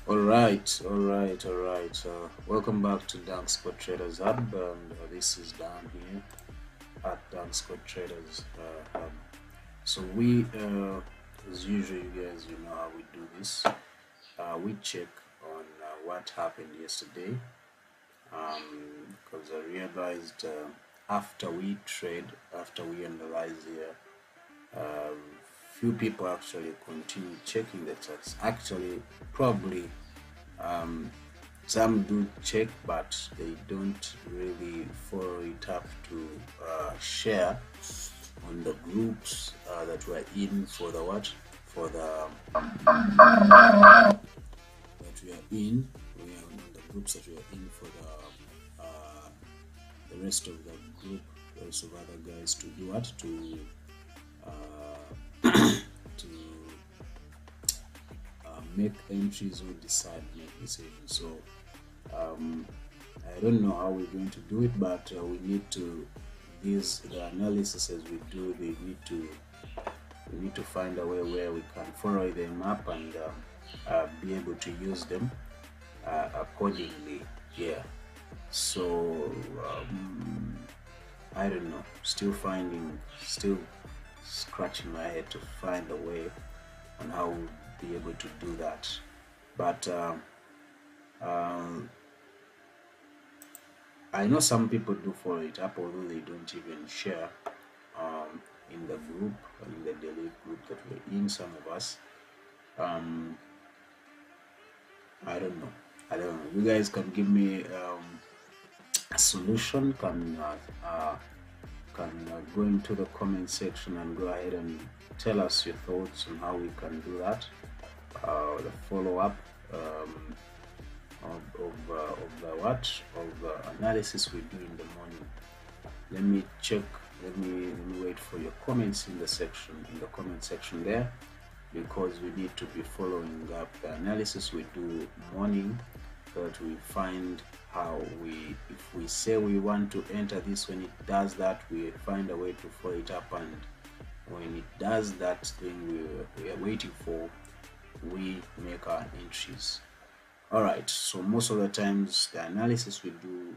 All right. Welcome back to Dank Spot Traders Hub, and this is Dan here at Dank Spot Traders Hub. So as usual, you guys, you know how we do this. We check on what happened yesterday, because I realized after we analyze here, few people actually continue checking the charts. Actually, probably some do check, but they don't really follow it up to share on the groups that we're in for the that we are in. We are on the groups that we are in for the rest of the group, the rest of other guys to do what to make entries or make decisions. So I don't know how we're going to do it, but we need to the analysis as we do. We need to find a way where we can follow them up and be able to use them accordingly. Yeah. So I don't know. Still scratching my head to find a way on how we'll be able to do that. But I know some people do follow it up, although they don't even share in the group, in the daily group that we're in. Some of us, I don't know. You guys can give me a solution. Can go into the comment section and go ahead and tell us your thoughts on how we can do that. The follow-up of the analysis we do in the morning. Let me check. Let me wait for your comments in the comment section there, because we need to be following up the analysis we do morning, so that we find how if we say we want to enter this, when it does that, we find a way to follow it up, and when it does that thing we are waiting for, we make our entries. All right, so most of the times the analysis we do,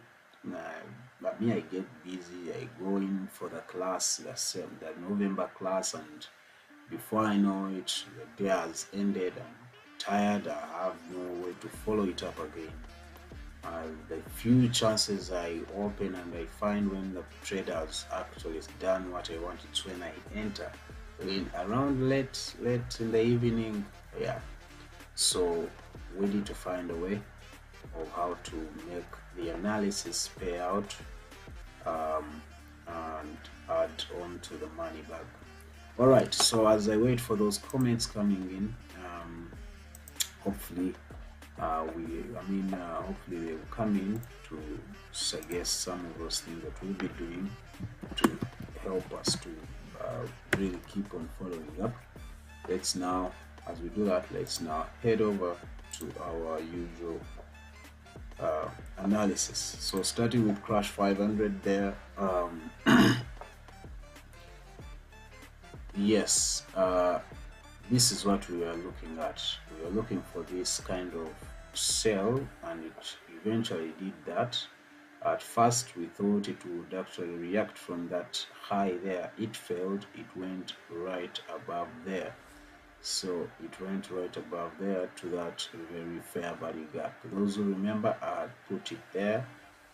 but me, I get busy. I go in for the class, the November class, and before I know it, the day has ended. I'm tired. I have no way to follow it up again. The few chances I open and I find when the trader has actually done what I wanted to, when I enter, around late in the evening. Yeah. So we need to find a way of how to make the analysis pay out and add on to the money back. All right, so as I wait for those comments coming in, hopefully hopefully they will come in to suggest some of those things that we'll be doing to help us to really keep on following up. Let's now, as we do that, let's now head over to our usual analysis. So starting with crash 500 there, yes, this is what we are looking at. We are looking for this kind of sell, and it eventually did that. At first we thought it would actually react from that high there. It failed. It went right above there. So it went right above there to that very fair value gap. Those who remember, I had put it there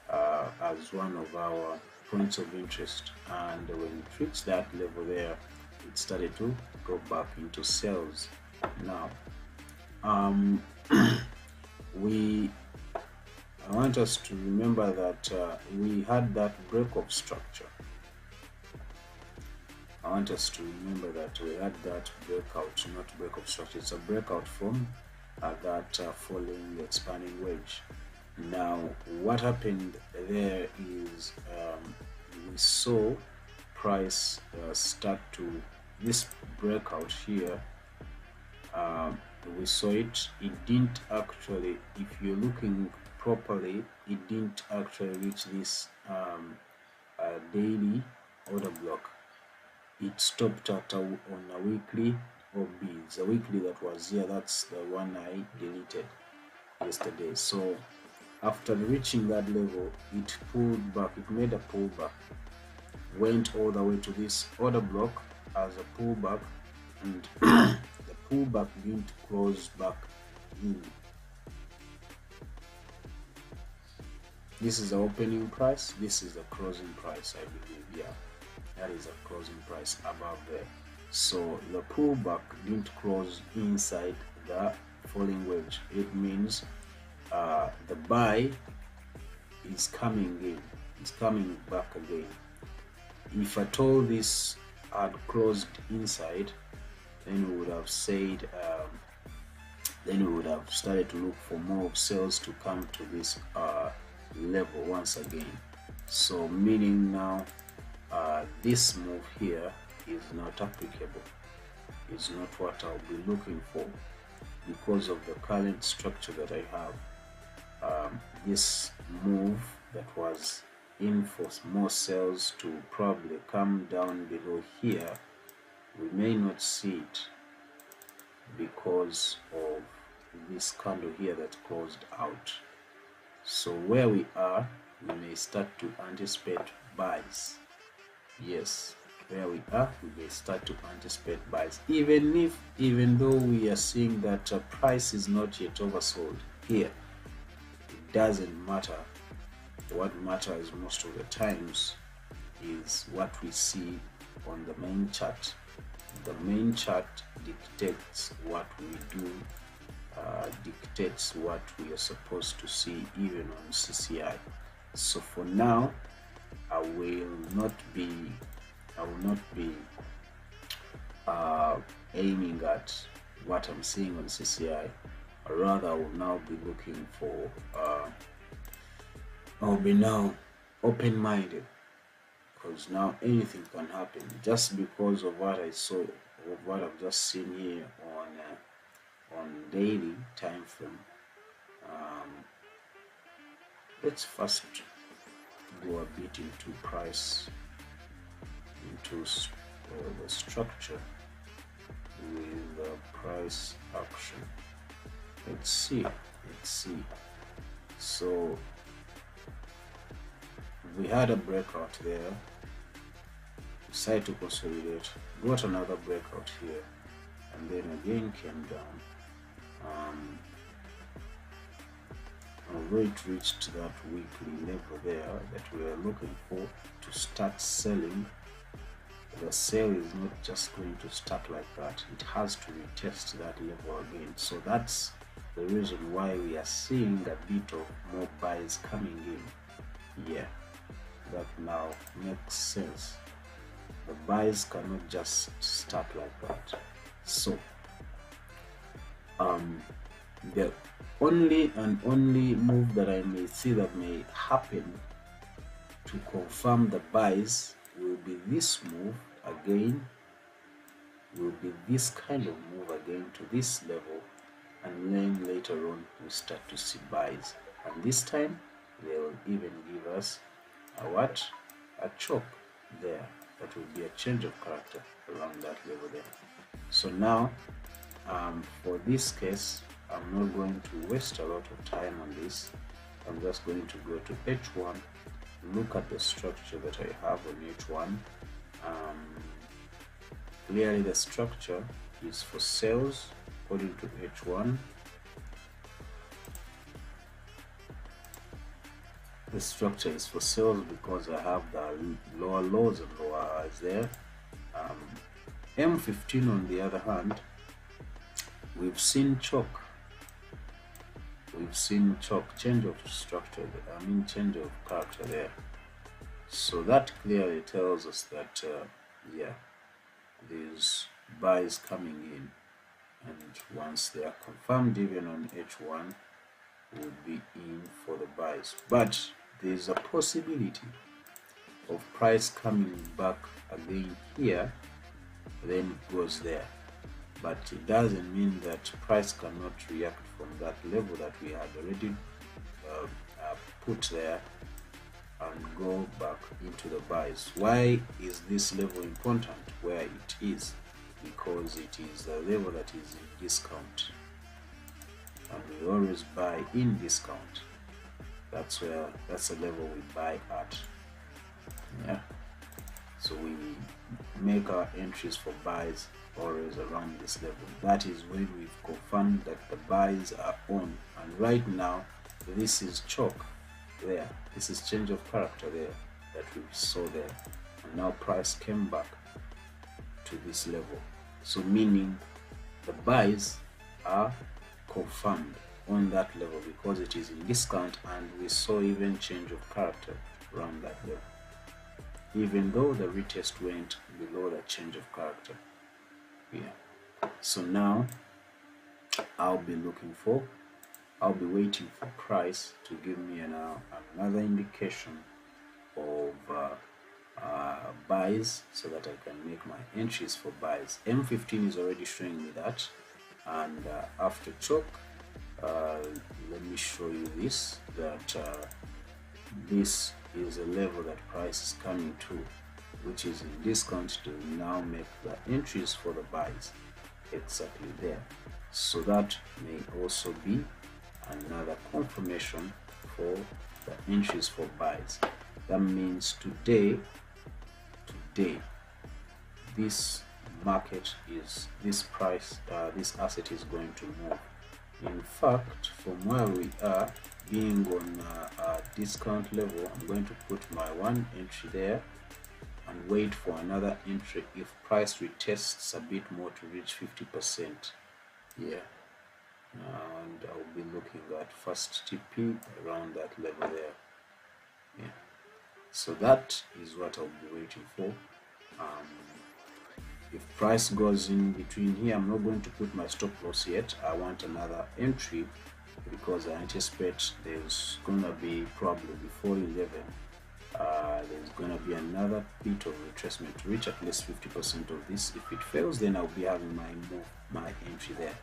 as one of our points of interest, and when it reached that level there, it started to go back into sales. Now I want us to remember that we had that break of structure. I want us to remember that we had that breakout, not break of structure. It's a breakout from that falling expanding wedge. Now what happened there is we saw price start to this breakout here. We saw it didn't actually, if you're looking properly, it didn't actually reach this daily order block. It stopped at on a weekly OB. The weekly that was here, that's the one I deleted. yesterday. So after reaching that level, it pulled back, it made a pullback, went all the way to this order block as a pullback, and the pullback didn't close back in. This is the opening price, this is the closing price, I believe. Yeah, that is a closing price above there. So the pullback didn't close inside the falling wedge. It means the buy is coming in, it's coming back again. If at all this had closed inside, then we would have said, then we would have started to look for more sales to come to this level once again. So meaning now this move here is not applicable, is not what I'll be looking for because of the current structure that I have. This move that was in for more sales to probably come down below here, we may not see it because of this candle here that closed out. So where we are, we may start to anticipate buys. Yes, where we are, we may start to anticipate buys, even though we are seeing that price is not yet oversold here. It doesn't matter. What matters most of the times is what we see on the main chart. The main chart dictates what we do, dictates what we are supposed to see even on CCI. So for now, I will not be aiming at what I'm seeing on CCI. Rather, I will now be looking for I'll be now open-minded, because now anything can happen just because of what I saw, of what I've just seen here on daily time frame. Let's first go a bit into price, into the structure with price action. Let's see. So we had a breakout there, decided to consolidate, got another breakout here, and then again came down. Although it reached that weekly level there that we are looking for to start selling, the sale is not just going to start like that. It has to retest that level again. So that's the reason why we are seeing a bit of more buys coming in. Yeah, that now makes sense. The buys cannot just start like that. So the only move that I may see that may happen to confirm the buys will be this move again, will be this kind of move again to this level, and then later on we start to see buys, and this time they will even give us a chop there. That will be a change of character around that level there. So now for this case, I'm not going to waste a lot of time on this. I'm just going to go to H1, look at the structure that I have on H1. Clearly the structure is for sales according to H1. The structure is for sales because I have the lower lows and lower highs there. M15 on the other hand, we've seen choke. We've seen choke, change of structure, change of character there. So that clearly tells us that yeah, there's buys coming in, and once they are confirmed even on H1, we'll be in for the buys. But there's a possibility of price coming back again here, then it goes there. But it doesn't mean that price cannot react from that level that we had already put there and go back into the buys. Why is this level important where it is? Because it is the level that is in discount. and we always buy in discount. That's the level we buy at. Yeah, so we make our entries for buys always around this level. That is when we've confirmed that the buys are on, and right now this is chalk there, this is change of character there that we saw there, and now price came back to this level, so meaning the buys are confirmed on that level because it is in discount, and we saw even change of character around that level, even though the retest went below the change of character. Yeah, so now I'll be waiting for price to give me another indication of buys, so that I can make my entries for buys. M15 is already showing me that, and after chalk, let me show you this, that this is a level that price is coming to, which is in discount, to now make the entries for the buys exactly there. So that may also be another confirmation for the entries for buys. That means today this market is, this asset is going to move. In fact, from where we are, being on a discount level, I'm going to put my one entry there and wait for another entry if price retests a bit more to reach 50%. Yeah, and I'll be looking at first TP around that level there. Yeah, so that is what I'll be waiting for. If price goes in between here, I'm not going to put my stop loss yet. I want another entry because I anticipate there's gonna be probably before 11 there's gonna be another bit of retracement to reach at least 50% of this. If it fails, then I'll be having my entry there.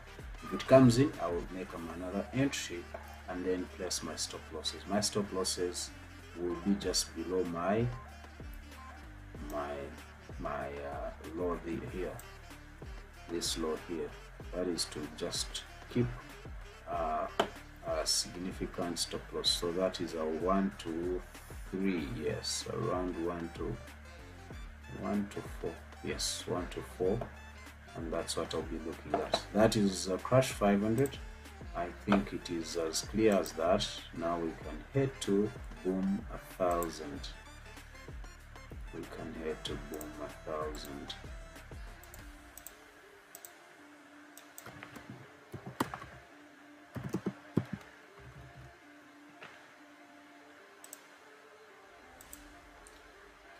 If it comes in, I will make another entry and then place my stop losses. My stop losses will be just below my low here, this low here. That is to just keep a significant stop loss. So that is a 1 to 3, yes, around 1 to 4, yes, 1 to 4, and that's what I'll be looking at. That is a crash 500. I think it is as clear as that. Now we can head to boom 1000. We can head to boom 1000.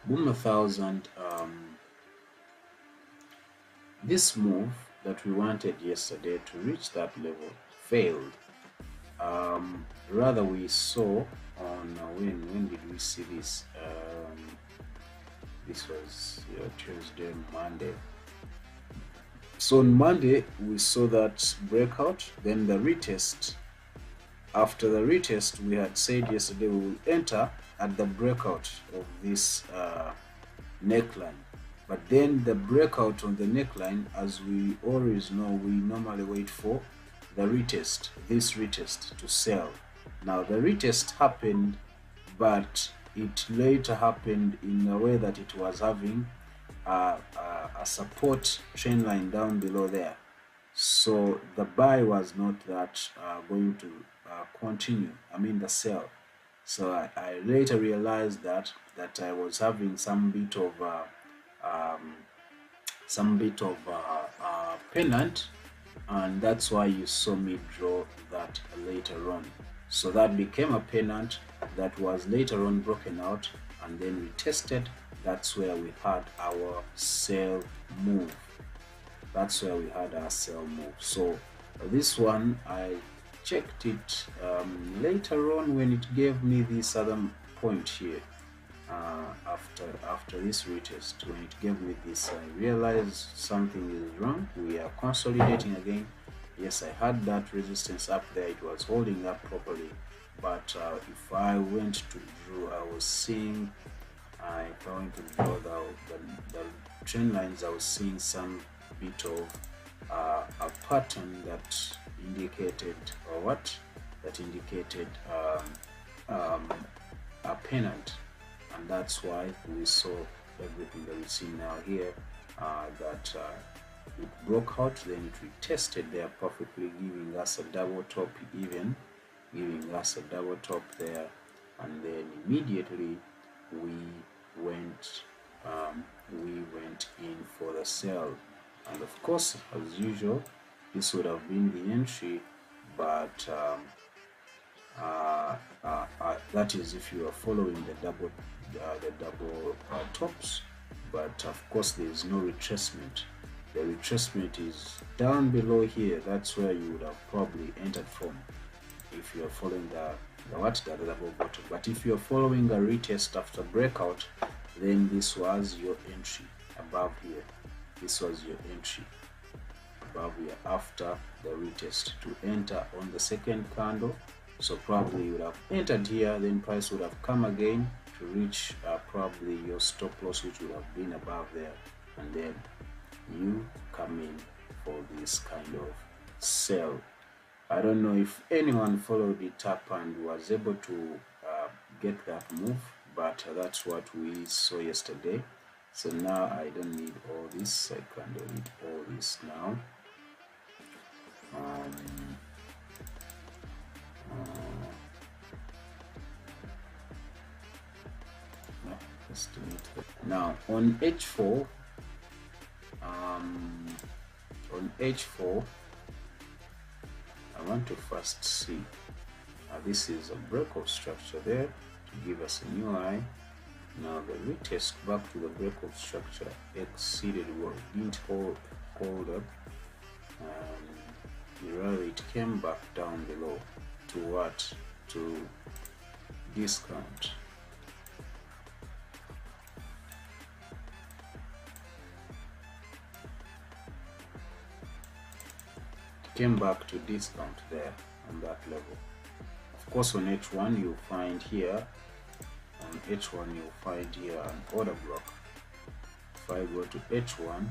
Boom 1000. This move that we wanted yesterday to reach that level failed. Rather, we saw on when did we see this? This was Tuesday, Monday. So on Monday we saw that breakout, then the retest. After the retest, we had said yesterday we will enter at the breakout of this neckline, but then the breakout on the neckline, as we always know, we normally wait for the retest, this retest, to sell. Now the retest happened, but it later happened in a way that it was having a support trend line down below there, so the buy was not that going to continue, I mean the sell. So I later realized that I was having some bit of pennant, and that's why you saw me draw that later on. So that became a pennant that was later on broken out and then retested. That's where we had our sell move. That's where we had our sell move. So this one, I checked it later on when it gave me this other point here. After this retest, when it gave me this, I realized something is wrong. We are consolidating again. Yes, I had that resistance up there, it was holding up properly, but if I went to draw, I was seeing, if I went to draw the trend lines, I was seeing some bit of a pattern that indicated, or what that indicated a pennant, and that's why we saw everything that we see now here, that it broke out, then it retested there perfectly, giving us a double top, even giving us a double top there, and then immediately we went in for the sell. And of course, as usual, this would have been the entry, but that is if you are following the double tops. But of course, there is no retracement. The retracement is down below here. That's where you would have probably entered from if you are following the double bottom. But if you are following a retest after breakout, then this was your entry above here. This was your entry above here after the retest to enter on the second candle. So probably you would have entered here, then price would have come again to reach probably your stop loss, which would have been above there, and then you come in for this kind of sell. I don't know if anyone followed it up and was able to get that move, but that's what we saw yesterday. So now I don't need all this, I can delete all this now. Now on H4, I want to first see this is a break of structure there to give us a new high. Now the retest back to the break of structure exceeded what didn't hold up, and rather it came back down below to what? To discount. Came back to discount there on that level. Of course, on H1 you'll find here, an order block. If I go to H1,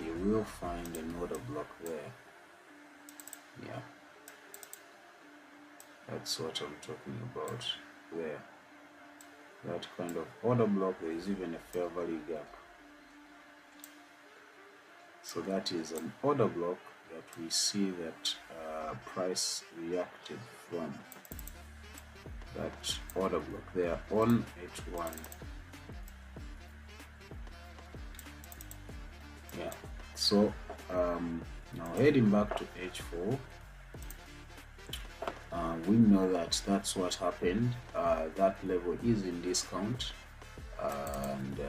you will find an order block there. Yeah, that's what I'm talking about there. That kind of order block. There is even a fair value gap. So that is an order block that we see that price reacted from. That order block there on H1. Yeah, so now heading back to H4, we know that that's what happened. That level is in discount, and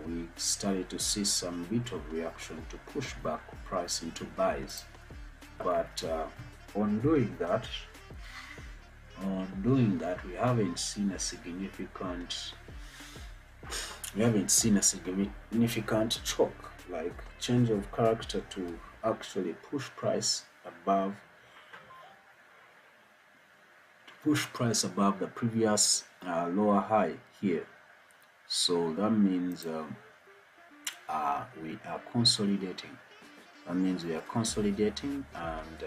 we started to see some bit of reaction to push back price into buys. But on doing that, we haven't seen a significant choke, like change of character to actually push price above the previous lower high here. So that means we are consolidating. That means we are consolidating, and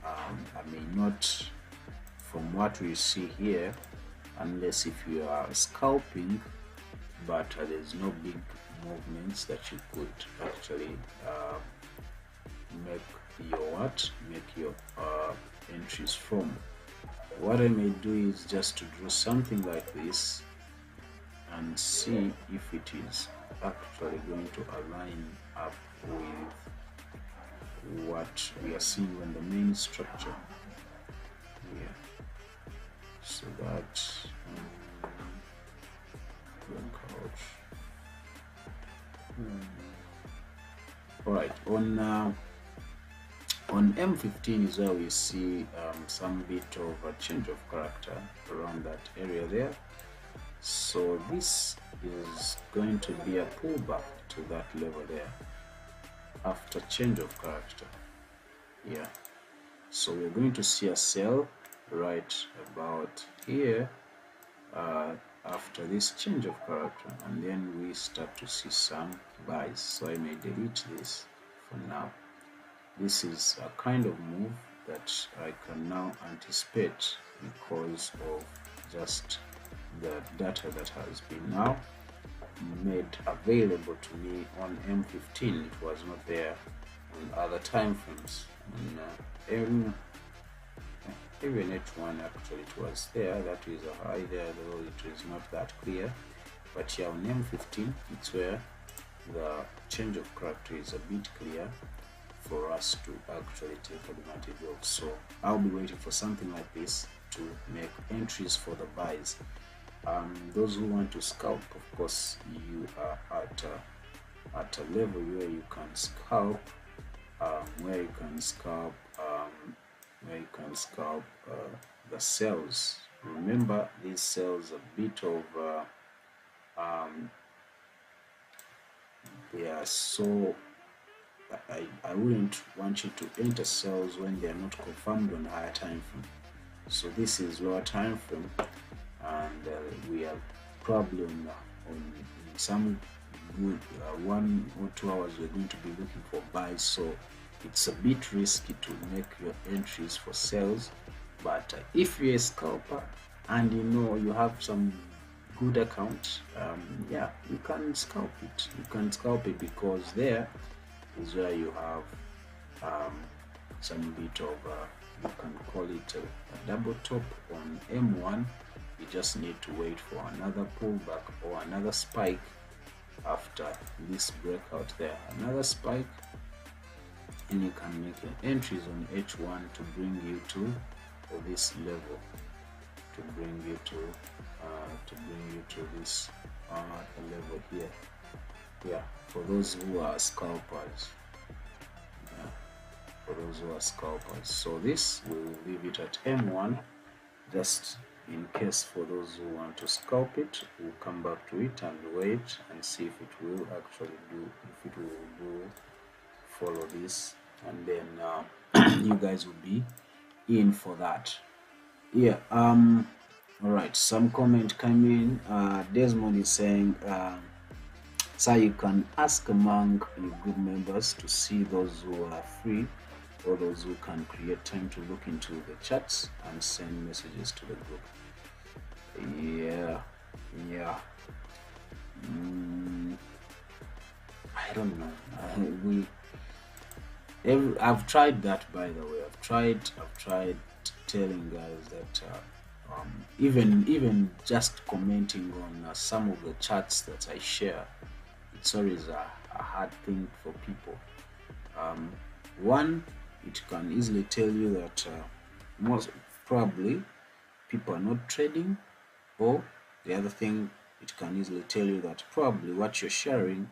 I mean, not from what we see here, unless if you are scalping, but there's no big movements that you could actually make your entries from. What I may do is just to draw something like this and see if it is actually going to align up with what we are seeing on the main structure here. So that all right, on M15 is where we see some bit of a change of character around that area there. So this is going to be a pullback to that level there after change of character. Yeah, so we're going to see a sell right about here after this change of character, and then we start to see some buys. So I may delete this for now. This is a kind of move that I can now anticipate because of just the data that has been now made available to me on M15. It was not there on other time frames. And even H1 actually it was there. That is a high there, though it is not that clear. But here on M15, it's where the change of character is a bit clear for us to actually take advantage of. So I'll be waiting for something like this to make entries for the buys. Those who want to scalp, of course, you are at a level where you can scalp, the cells. Remember, these cells a bit of they are so. I wouldn't want you to enter cells when they are not confirmed on higher time frame. So this is lower time frame, and we are probably on some good 1 or 2 hours we're going to be looking for buys. So it's a bit risky to make your entries for sales, but if you're a scalper and you know you have some good account, yeah, you can scalp it. You can scalp it because there is where you have some bit of you can call it a double top on M1. You just need to wait for another pullback or another spike after this breakout there, another spike, and you can make your entries on H1 to bring you to this level, to bring you to this level here. Yeah, for those who are scalpers. So this we'll leave it at M1 just in case. For those who want to scalp it, we'll come back to it and wait and see if it will actually follow this, and then you guys will be in for that. Yeah. All right, some comment came in. Desmond is saying, so you can ask among your group members to see those who are free or those who can create time to look into the chats and send messages to the group. Yeah. I don't know. I've tried that, by the way. I've tried telling guys that even just commenting on some of the chats that I share, it's always a hard thing for people. One, it can easily tell you that most probably people are not trading, or the other thing, it can easily tell you that probably what you're sharing,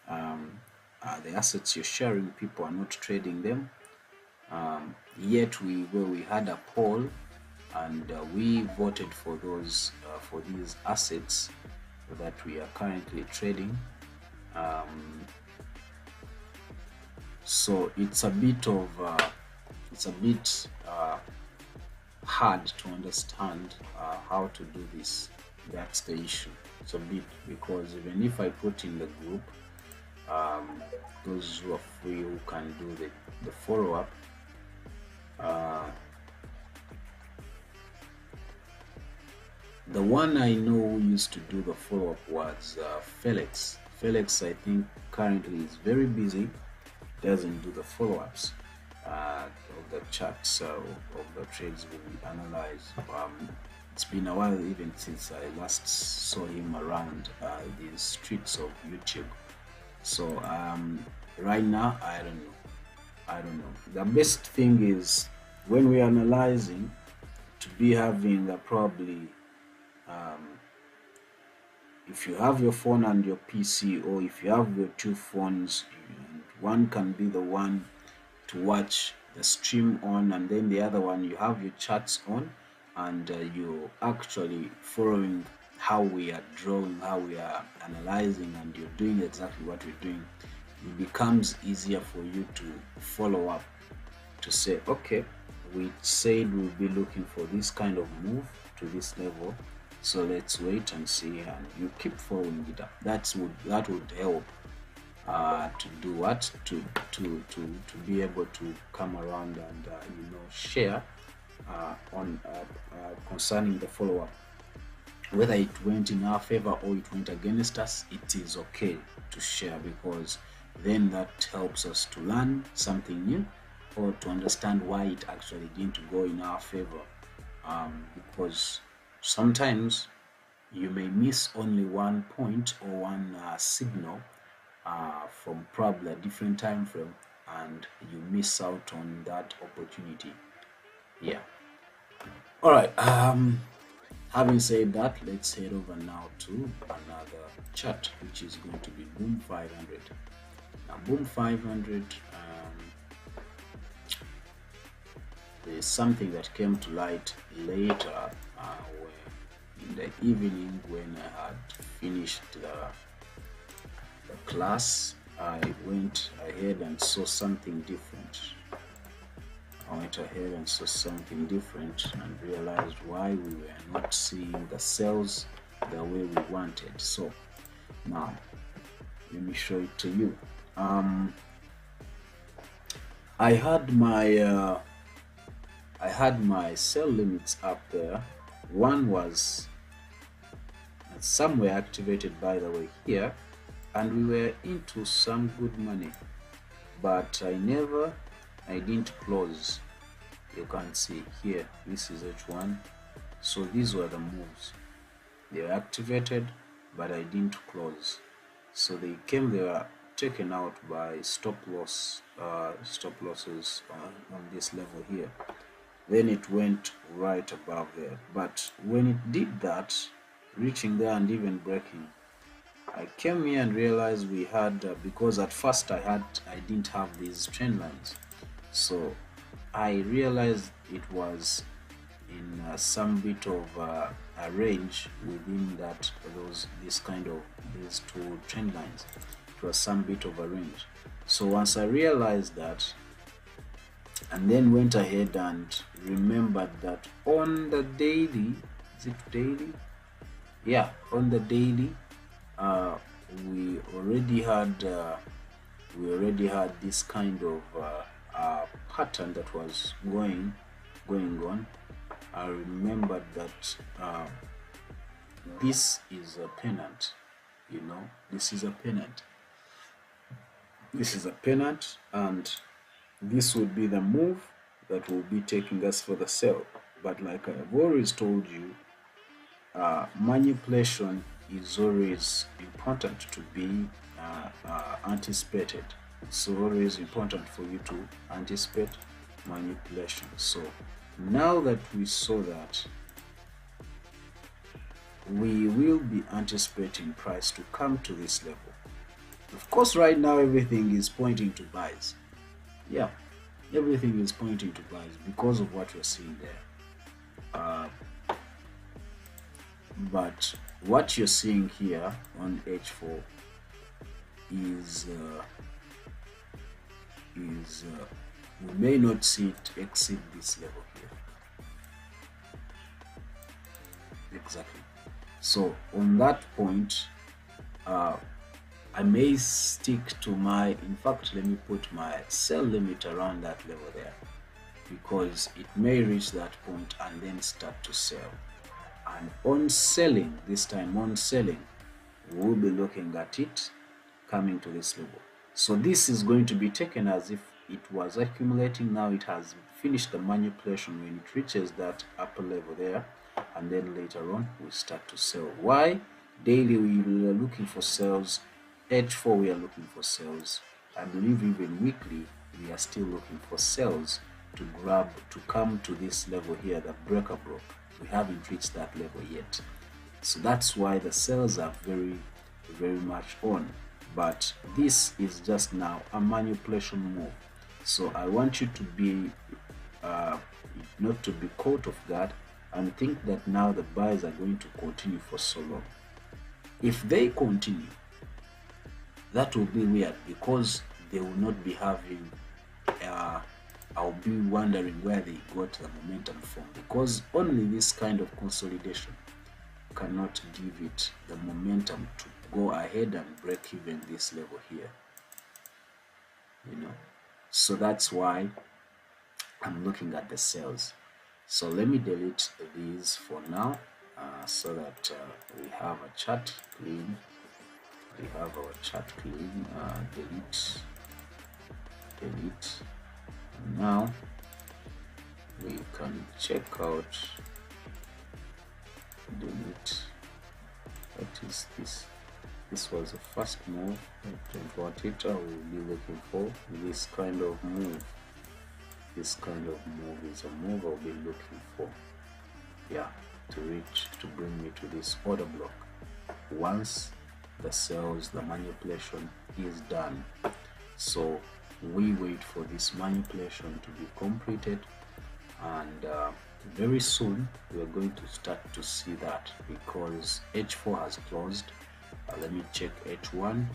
the assets you're sharing, people are not trading them. Yet we had a poll and we voted for those for these assets that we are currently trading. So it's a bit hard to understand how to do this. That's the issue. It's a bit, because even if I put in the group those who are free who can do the follow-up, the one I know who used to do the follow-up was Felix. Felix, I think, currently is very busy, doesn't do the follow-ups of the charts of the trades we analyze. It's been a while even since I last saw him around the streets of YouTube. So right now, I don't know. The best thing is when we're analyzing to be having probably if you have your phone and your PC, or if you have your two phones, one can be the one to watch the stream on, and then the other one you have your charts on, and you're actually following how we are drawing, how we are analyzing, and you're doing exactly what we're doing. It becomes easier for you to follow up, to say, okay, we said we'll be looking for this kind of move to this level, So let's wait and see, and you keep following it up. That would help to do what, to be able to come around and share on concerning the follow-up. Whether it went in our favor or it went against us, it is okay to share, because then that helps us to learn something new or to understand why it actually didn't go in our favor. Because sometimes you may miss only one point or one signal from probably a different time frame, and you miss out on that opportunity. Yeah. All right. Having said that, let's head over now to another chart, which is going to be Boom 500. Now, Boom 500, there's something that came to light later, in the evening when I had finished the class. I went ahead and saw something different. And realized why we were not seeing the sales the way we wanted. So now let me show it to you. I had my sell limits up there. One was somewhere activated, by the way, here, and we were into some good money, but I didn't close. You can see here, this is H1. So these were the moves. They were activated, but I didn't close. So they were taken out by stop losses on this level here. Then it went right above there. But when it did that, reaching there and even breaking, I came here and realized we had, because at first I didn't have these trend lines. So I realized it was in some bit of a range within these two trend lines. It was some bit of a range. So once I realized that, and then went ahead and remembered that on the daily, is it daily? Yeah, on the daily, we already had this kind of pattern that was going on. I remembered that this is a pennant. This is a pennant. And this would be the move that will be taking us for the sell. But like I've always told you, manipulation is always important to be anticipated. It's always important for you to anticipate manipulation. So now that we saw that, we will be anticipating price to come to this level. Of course, right now everything is pointing to buys. Yeah, everything is pointing to buys because of what you're seeing there. But what you're seeing here on H4 is we may not see it exceed this level here. Exactly. So on that point, I may stick to in fact, let me put my sell limit around that level there, because it may reach that point and then start to sell. And on selling, this time on selling, we'll be looking at it coming to this level. So this is going to be taken as if it was accumulating. Now it has finished the manipulation when it reaches that upper level there, and then later on we start to sell. Why? Daily we are looking for sales. H4 we are looking for sales. I believe even weekly we are still looking for sales to come to this level here, the breaker broke. We haven't reached that level yet. So that's why the sales are very, very much on. But this is just now a manipulation move. So I want you to be not to be caught off guard and think that now the buyers are going to continue for so long. If they continue, that will be weird, because they will not be having I'll be wondering where they got the momentum from, because only this kind of consolidation cannot give it the momentum to go ahead and break even this level here, you know. So that's why I'm looking at the sales. So let me delete these for now, so that we have a chart clean. We have our chart clean. Delete. Now we can check out. Delete. What is this? This was the first move. What it I will be looking for. This kind of move. This kind of move is a move I'll be looking for. Yeah, to bring me to this order block. Once the sales, the manipulation is done. So we wait for this manipulation to be completed, and very soon we are going to start to see that, because H4 has closed. Let me check H1.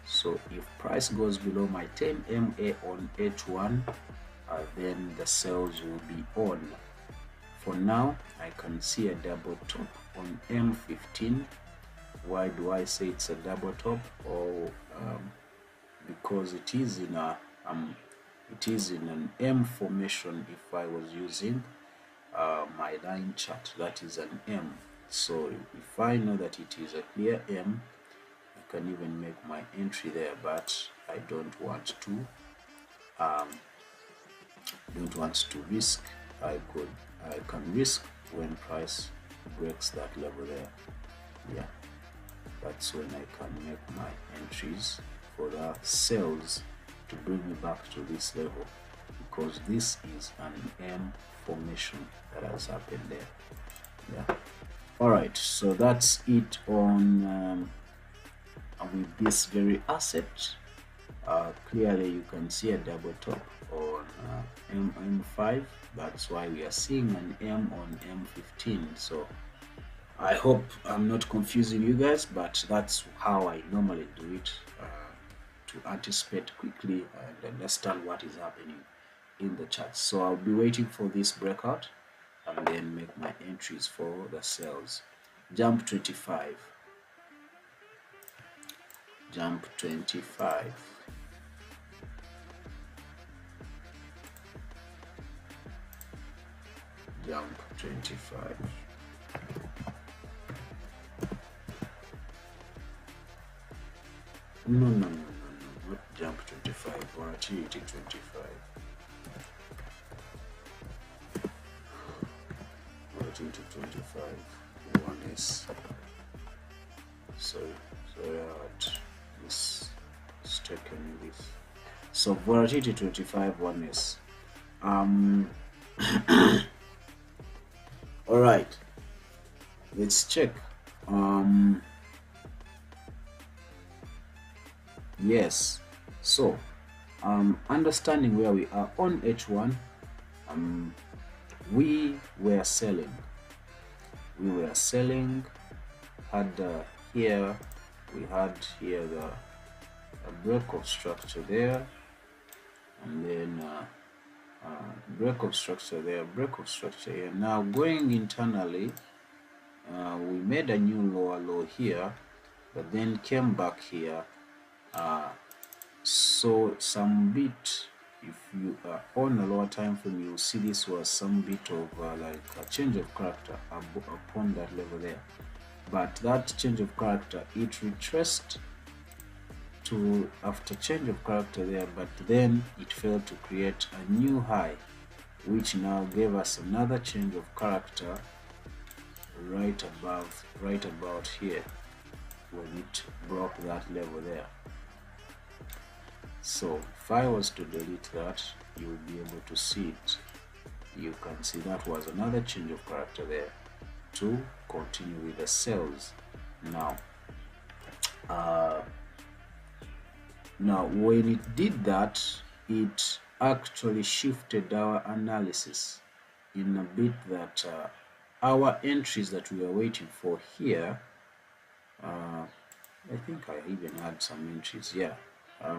So if price goes below my 10 MA on H1, then the sales will be on. For now, I can see a double top on M15. Why do I say it's a double top? Because it is in an M formation. If I was using my line chart, that is an M. So if I know that it is a clear M, I can even make my entry there, but I don't want to. Risk. I can risk when price breaks that level there. Yeah, that's when I can make my entries for the sales to bring me back to this level, because this is an M formation that has happened there. Yeah. All right, so that's it on with this very asset. Clearly you can see a double top on M5. That's why we are seeing an M on M15. So I hope I'm not confusing you guys, but that's how I normally do it, to anticipate quickly and understand what is happening in the charts. So I'll be waiting for this breakout and then make my entries for the sales. Jump 25. Jump 25. Jump 25. No, not jump 25, volatility 25. Volatility 25. One is sorry, this is taken this. So volatility 25, one is all right, let's check. Yes, so understanding where we are on H1, we were selling. Had here, we had here a break of structure there, and then break of structure there, break of structure here. Now going internally, we made a new lower low here, but then came back here. So some bit, if you are on a lower time frame, you'll see this was some bit of like a change of character upon that level there. But that change of character, it retraced to after change of character there, but then it failed to create a new high, which now gave us another change of character right about here when it broke that level there. So if I was to delete that, you will be able to see it. You can see that was another change of character there to continue with the sales. Now when it did that, it actually shifted our analysis in a bit that our entries that we are waiting for here, I think I even had some entries. Yeah,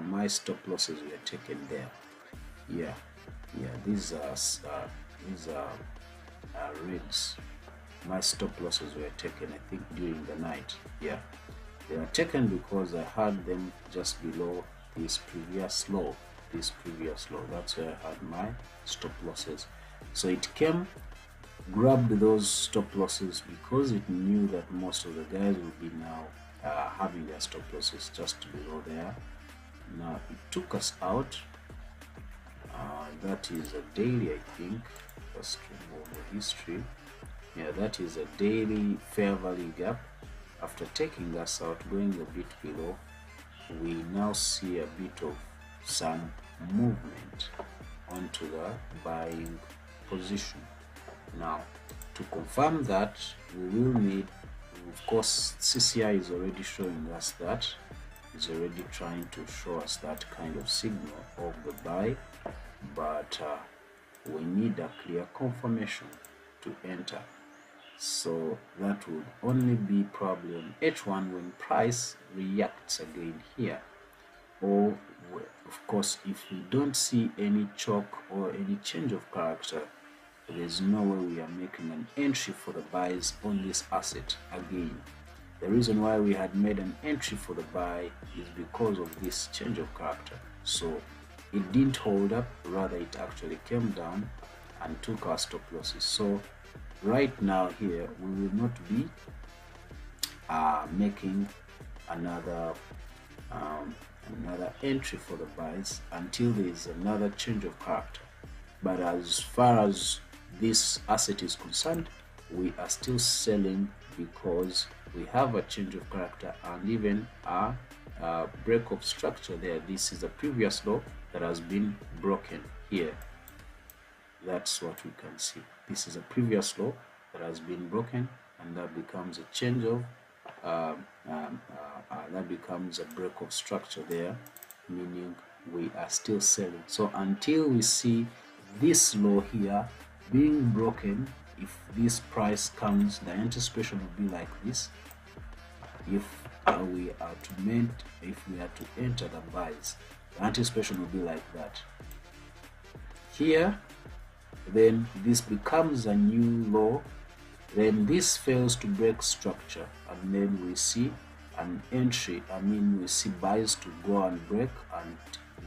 my stop losses were taken there. Yeah, these are reds. my stop losses were taken, I think during the night. Yeah, they were taken because I had them just below this previous low. That's where I had my stop losses. So it came, grabbed those stop losses because it knew that most of the guys will be now having their stop losses just below there. Now it took us out. That is a daily, I think. Let's remove the history. Yeah, that is a daily fair value gap. After taking us out, going a bit below, we now see a bit of some movement onto the buying position. Now, to confirm that, we will need, of course, CCI is already showing us that, is already trying to show us that kind of signal of the buy, but we need a clear confirmation to enter. So that would only be probably on H1 when price reacts again here, or of course if we don't see any choke or any change of character, there's no way we are making an entry for the buys on this asset again. The reason why we had made an entry for the buy is because of this change of character. So it didn't hold up, rather it actually came down and took our stop losses. So right now here we will not be making another entry for the buys until there is another change of character. But as far as this asset is concerned, we are still selling because we have a change of character and even a break of structure there. This is a previous low that has been broken here. That's what we can see. This is a previous low that has been broken, and that becomes a change of that becomes a break of structure there, meaning we are still selling. So until we see this low here being broken, if this price comes, the anticipation will be like this. If we are to enter the buys, the anticipation will be like that here. Then this becomes a new low, then this fails to break structure, and then we see an entry, we see buys to go and break and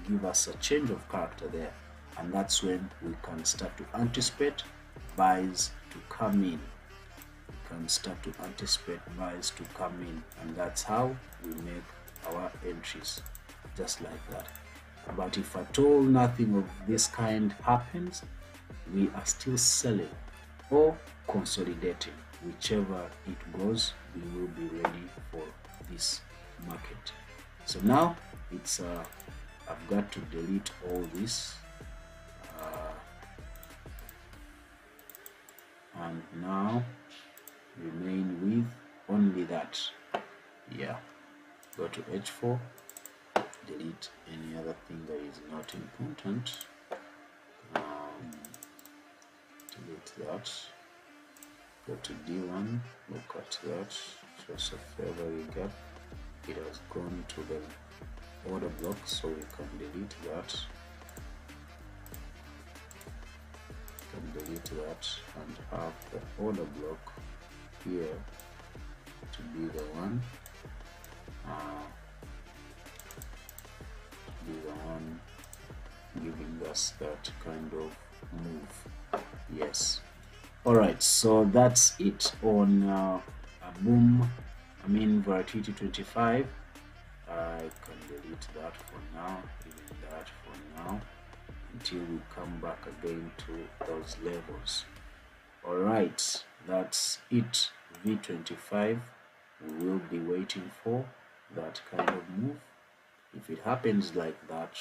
give us a change of character there, and that's when we can start to anticipate buys to come in. And that's how we make our entries, just like that. But if at all nothing of this kind happens, we are still selling or consolidating. Whichever it goes, we will be ready for this market. So now it's I've got to delete all this and now remain with only that. Yeah, go to H4, delete any other thing that is not important, delete that, go to D1, look at that, just a fair value gap. It has gone to the order block, so we can delete that. And have the order block here to be the one giving us that kind of move. Yes. All right, so that's it on Volatility 25. I can delete that for now, even that for now, until we come back again to those levels. All right, that's it. V25, we will be waiting for that kind of move. If it happens like that,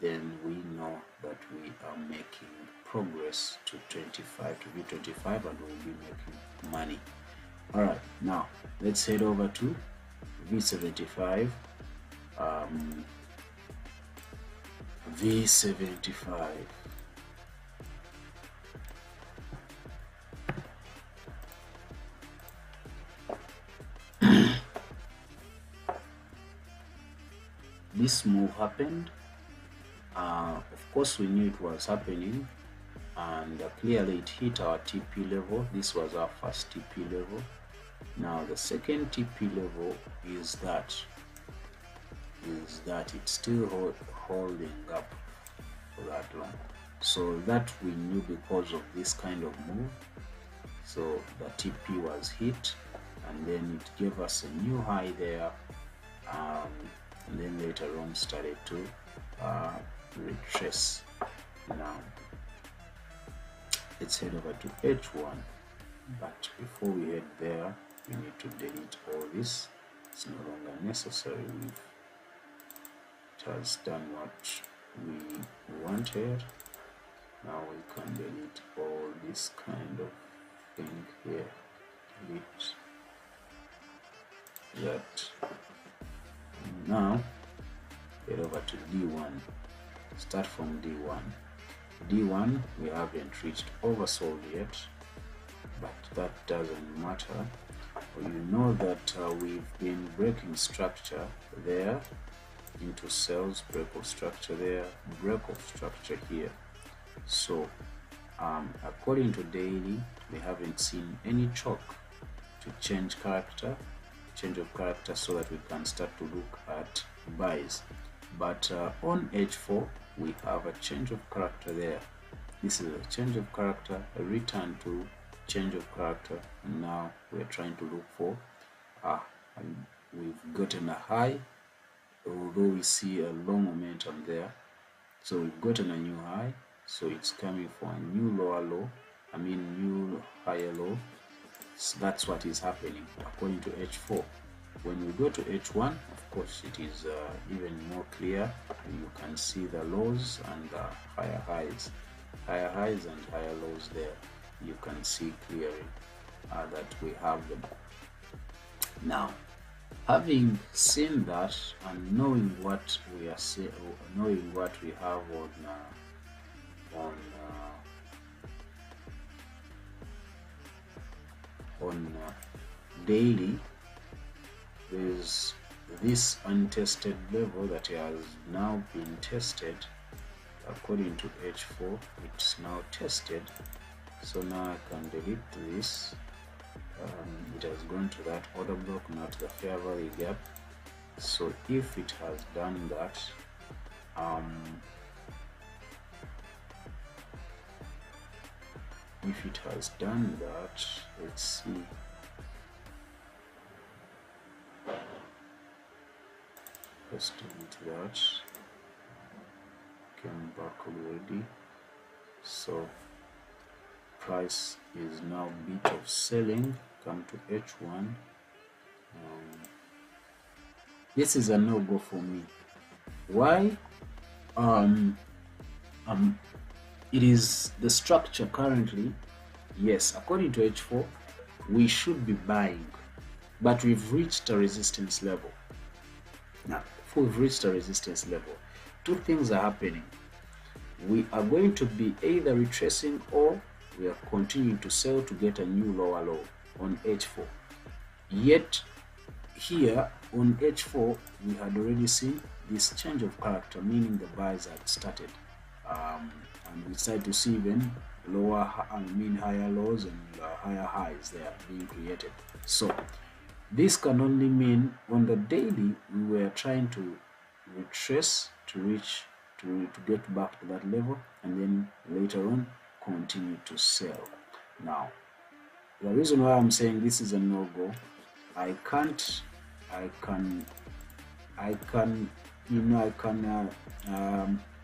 then we know that we are making progress to V25, and we'll be making money. All right, now let's head over to V75. V75. This move happened. Of course, we knew it was happening, and clearly it hit our TP level. This was our first TP level. Now the second TP level is that it's still holding up for that long. So that we knew because of this kind of move. So the TP was hit, and then it gave us a new high there, and then later on started to retrace. Now let's head over to H1, but before we head there, we need to delete all this. It's no longer necessary. It has done what we wanted. Now we can delete all this kind of thing here. Delete that. Now head over to D1. Start from D1. D1 we haven't reached oversold yet, but that doesn't matter. You know that we've been breaking structure there into cells, break of structure there, break of structure here. So according to daily, we haven't seen any choke to change of character so that we can start to look at buys. But on H4 we have a change of character there. This is a change of character, a return to change of character, and now we're trying to look for and we've gotten a high, although we see a long momentum there. So we've gotten a new high, so it's coming for a new lower low, new higher low. So that's what is happening according to H4. When we go to H1, of course it is even more clear. You can see the lows and the higher highs and higher lows there. You can see clearly that we have them. Now, having seen that and knowing what we are knowing what we have on daily, there's this untested level that has now been tested. According to H4, it's now tested. So now I can delete this. It has gone to that order block, not the fair value gap. So if it has done that, let's see. Let's delete that. Came back already. So price is now bit of selling. Come to H1. This is a no-go for me. Why? It is the structure currently. Yes, according to H4, we should be buying, but we've reached a resistance level. Now, if we've reached a resistance level, two things are happening. We are going to be either retracing or we are continuing to sell to get a new lower low on H4. Yet here on H4 we had already seen this change of character, meaning the buys had started, and we started to see even lower higher lows and higher highs there being created. So this can only mean on the daily we were trying to retrace to get back to that level, and then later on continue to sell. Now the reason why I'm saying this is a no-go, I can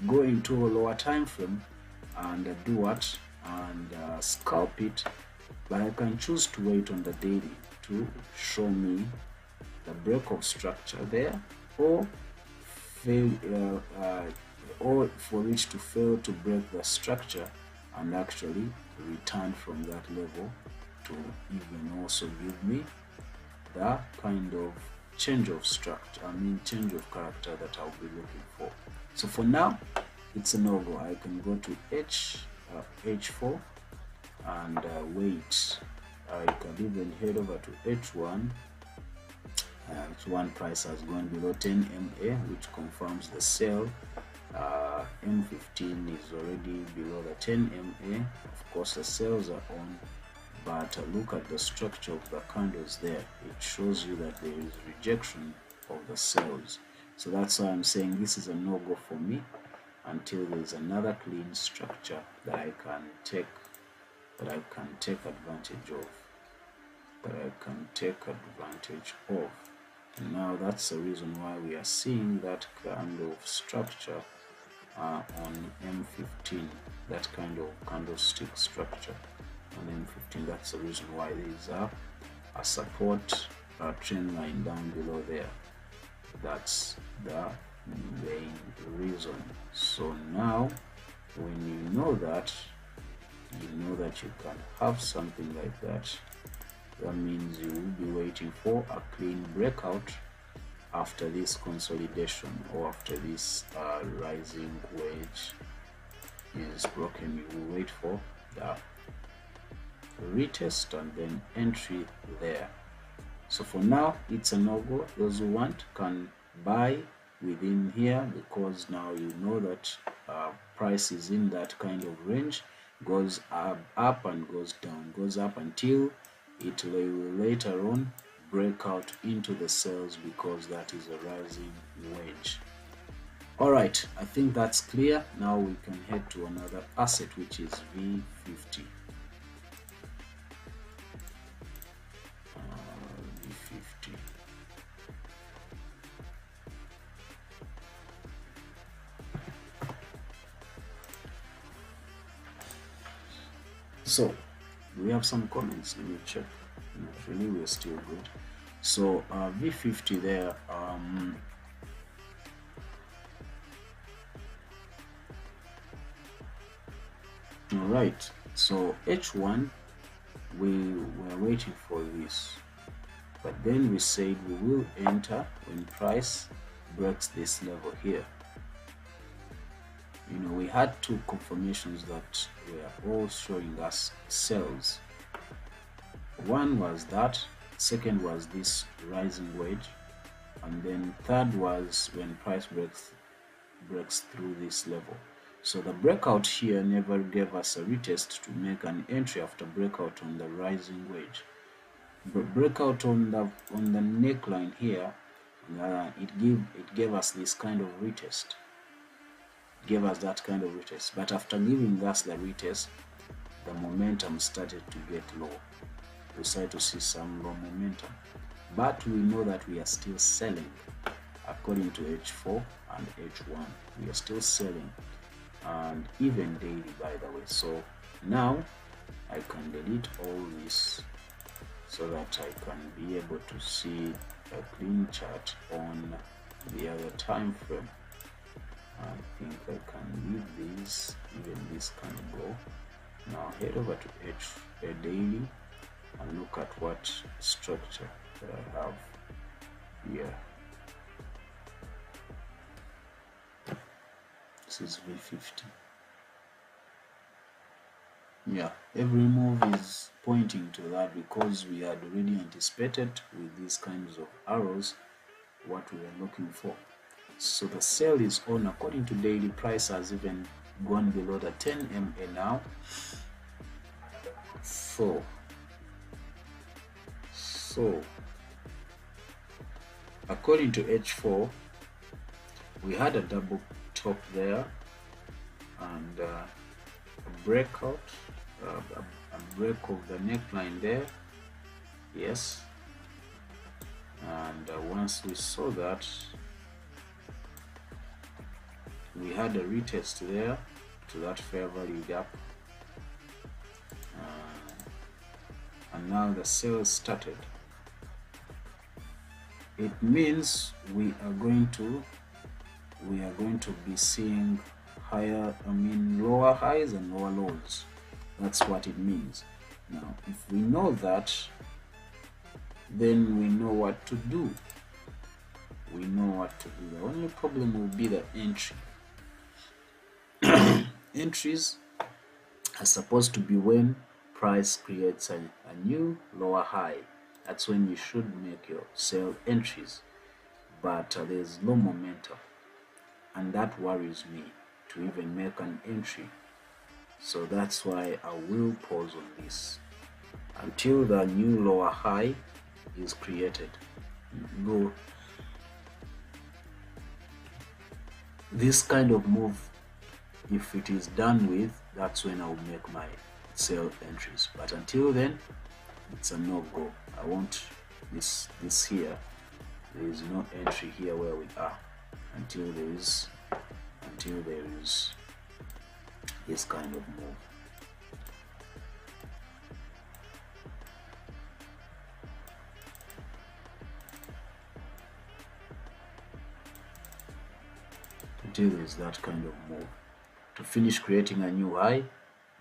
go into a lower time frame and do what and scalp it, but I can choose to wait on the daily to show me the break of structure there, or for it to fail to break the structure and actually return from that level to even also give me the kind of change of structure, change of character that I'll be looking for. So for now, it's a no-go. I can go to H4 and wait. I can even head over to H1. H1 price has gone below 10 MA, which confirms the sell. M15 is already below the 10 MA. Of course the sales are on, but look at the structure of the candles there. It shows you that there is rejection of the sales. So that's why I'm saying this is a no-go for me until there's another clean structure that I can take advantage of. And now that's the reason why we are seeing that kind of structure on M15, that kind of candlestick structure on M15. That's the reason why there is a support trend line down below there. That's the main reason. So now when you know that you can have something like that, that means you will be waiting for a clean breakout after this consolidation, or after this rising wedge is broken. You will wait for the retest and then entry there. So for now it's a no-go. Those who want can buy within here, because now you know that price is in that kind of range, goes up and goes down, goes up until it will later on break out into the sales, because that is a rising wedge. All right, I think that's clear. Now we can head to another asset, which is V50. V50. So we have some comments. Let me check. Actually, we're still good. So V50 there. All right. So H1, we were waiting for this, but then we said we will enter when price breaks this level here. You know, we had two confirmations that were all showing us sells. One was that, second was this rising wedge, and then third was when price breaks through this level. So the breakout here never gave us a retest to make an entry after breakout on the rising wedge. But breakout on the neckline here, it gave us this kind of retest. Gave us that kind of retest, but after giving us the retest, the momentum started to get low. We started to see some low momentum, but we know that we are still selling according to H4 and H1. We are still selling, and even daily, by the way. So now I can delete all this so that I can be able to see a clean chart on the other time frame. I think I can leave these, even this can go. Now head over to daily and look at what structure that I have here. This is V50. Yeah, every move is pointing to that, because we had already anticipated with these kinds of arrows what we were looking for. So the sale is on. According to daily, price has even gone below the 10 MA now. So according to H4, we had a double top there and a breakout, a break of the neckline there. Yes, and once we saw that, we had a retest there to that fair value gap, and now the sales started. It means we are going to be seeing lower highs and lower lows. That's what it means. Now if we know that, then we know what to do. The only problem will be the entry. Entries are supposed to be when price creates a new lower high. That's when you should make your sell entries, but there's no momentum. and that worries me to even make an entry. So that's why I will pause on this until the new lower high is created. No, this kind of move, if it is done with, that's when I'll make my sell entries. But until then, it's a no-go. I want this here. There is no entry here where we are until there is this kind of move. Until there is that kind of move, to finish creating a new high,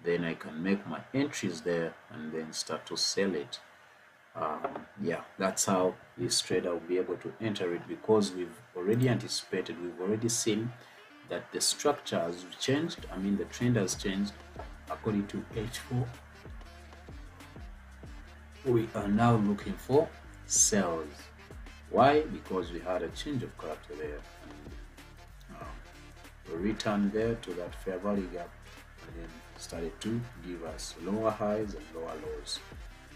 then I can make my entries there and then start to sell it. Yeah, that's how this trader will be able to enter it, because we've already anticipated, we've already seen that the structure has changed. I mean, the trend has changed. According to H4, we are now looking for sells. Why? Because we had a change of character there, and we returned there to that fair value gap, and then started to give us lower highs and lower lows.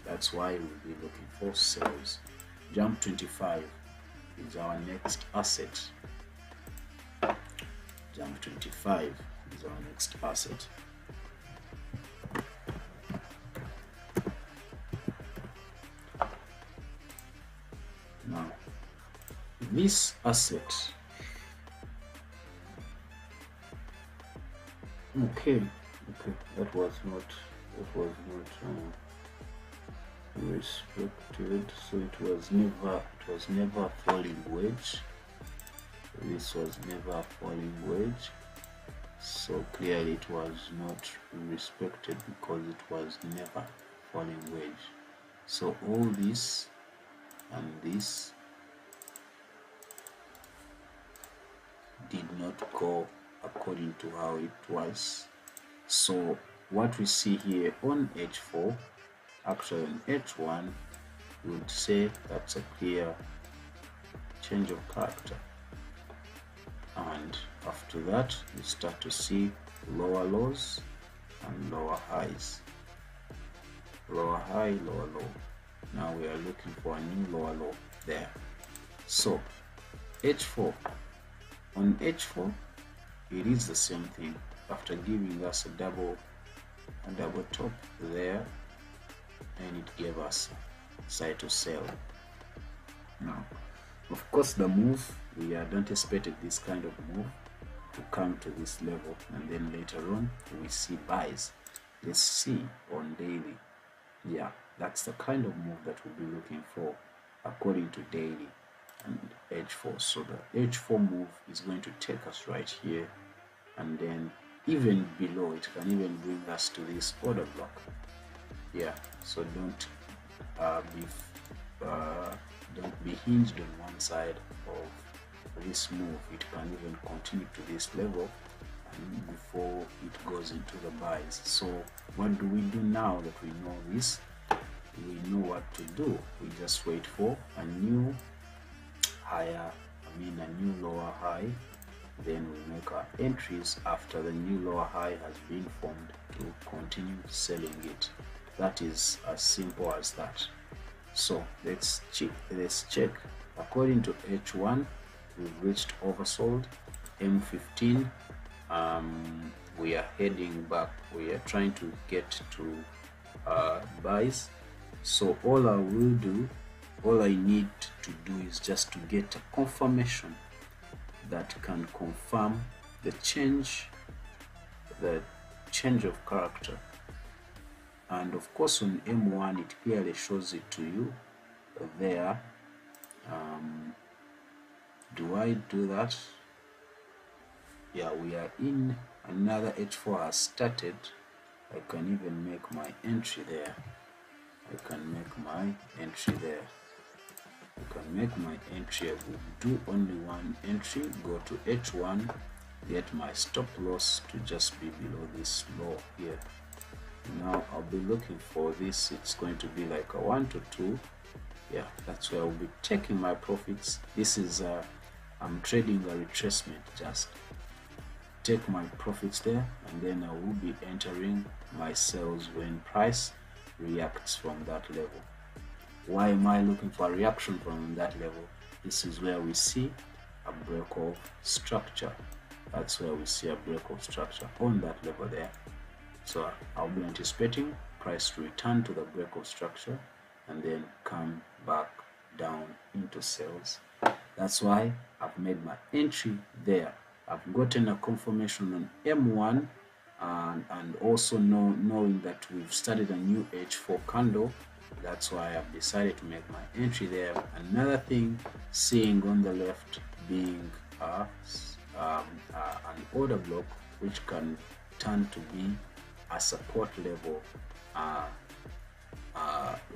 That's why we'll be looking for sells. Jump 25 is our next asset. Jump 25 is our next asset. Now, this asset, okay, that was not respected, so it was never a falling wedge. This was never a falling wedge, so clearly it was not respected because it was never falling wedge. So all this and this did not go according to how it was. So what we see here on H4, actually on H1, we would say that's a clear change of character, and after that we start to see lower lows and lower highs, lower high, lower low. Now we are looking for a new lower low there. So H4, on H4 it is the same thing. After giving us a double top there, and it gave us side to sell. Now, of course, the move, we had anticipated this kind of move to come to this level, and then later on we see buys. Let's see on daily. Yeah, that's the kind of move that we'll be looking for according to daily and H4. So the H4 move is going to take us right here, and then even below it can even bring us to this order block. Yeah, so don't be hinged on one side of this move. It can even continue to this level and before it goes into the buys. So what do we do now that we know this? We know what to do. We just wait for a new higher, a new lower high, then we make our entries after the new lower high has been formed to continue selling it. That is as simple as that. So let's check. According to H1, we've reached oversold. M15, we are heading back. We are trying to get to buys. So all I need to do is just to get a confirmation that can confirm the change of character. And of course on M1 it clearly shows it to you there. Do I do that? Yeah, we are in another H4 has started. I can even make my entry there. I can make my entry there. I can make my entry. I will do only one entry, go to H1, get my stop loss to just be below this low here. Now I'll be looking for this. It's going to be like a 1 to 2. Yeah, that's where I'll be taking my profits. This is I'm trading a retracement. Just take my profits there, and then I will be entering my sales when price reacts from that level. Why am I looking for a reaction from that level? This is where we see a break of structure. That's where we see a break of structure on that level there. So I'll be anticipating price to return to the break of structure and then come back down into sales. That's why I've made my entry there. I've gotten a confirmation on M1 and also knowing that we've started a new H4 candle. That's why I've decided to make my entry there. Another thing, seeing on the left being an order block which can turn to be a support level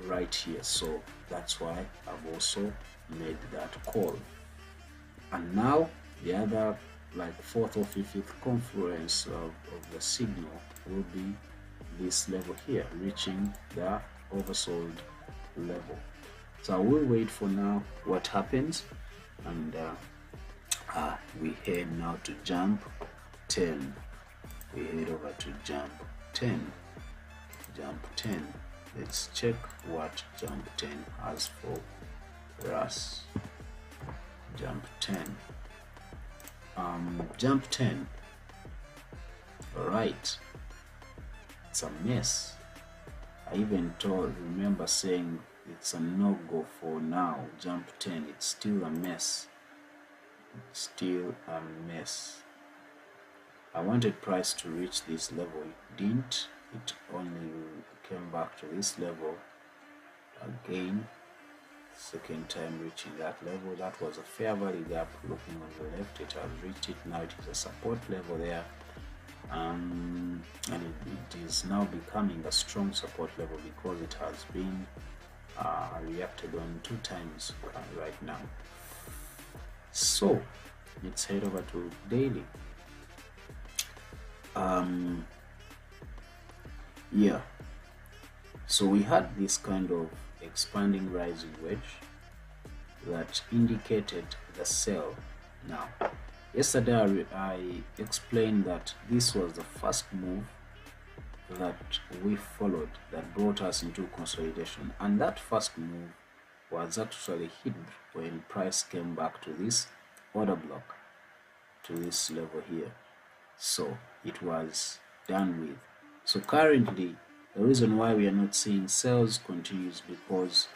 right here. So that's why I've also made that call. And now the other, like fourth or fifth confluence of the signal will be this level here, reaching the oversold level. So I will wait for now what happens, and we head now to jump 10. We head over to jump 10. Jump 10. Let's check what jump 10 has for us. Jump 10. Jump 10. Alright. It's a mess. I even remember saying it's a no-go for now. Jump 10. It's still a mess. It's still a mess. I wanted price to reach this level. It didn't. It only came back to this level again. Second time reaching that level. That was a fair value gap. Looking on the left, it has reached it. Now it is a support level there, and it is now becoming a strong support level because it has been reacted on 2 times right now. So let's head over to daily. Yeah, so we had this kind of expanding rising wedge that indicated the sell. Now yesterday I explained that this was the first move that we followed that brought us into consolidation, and that first move was actually hidden when price came back to this order block, to this level here. So it was done with. So currently the reason why we are not seeing sales continues because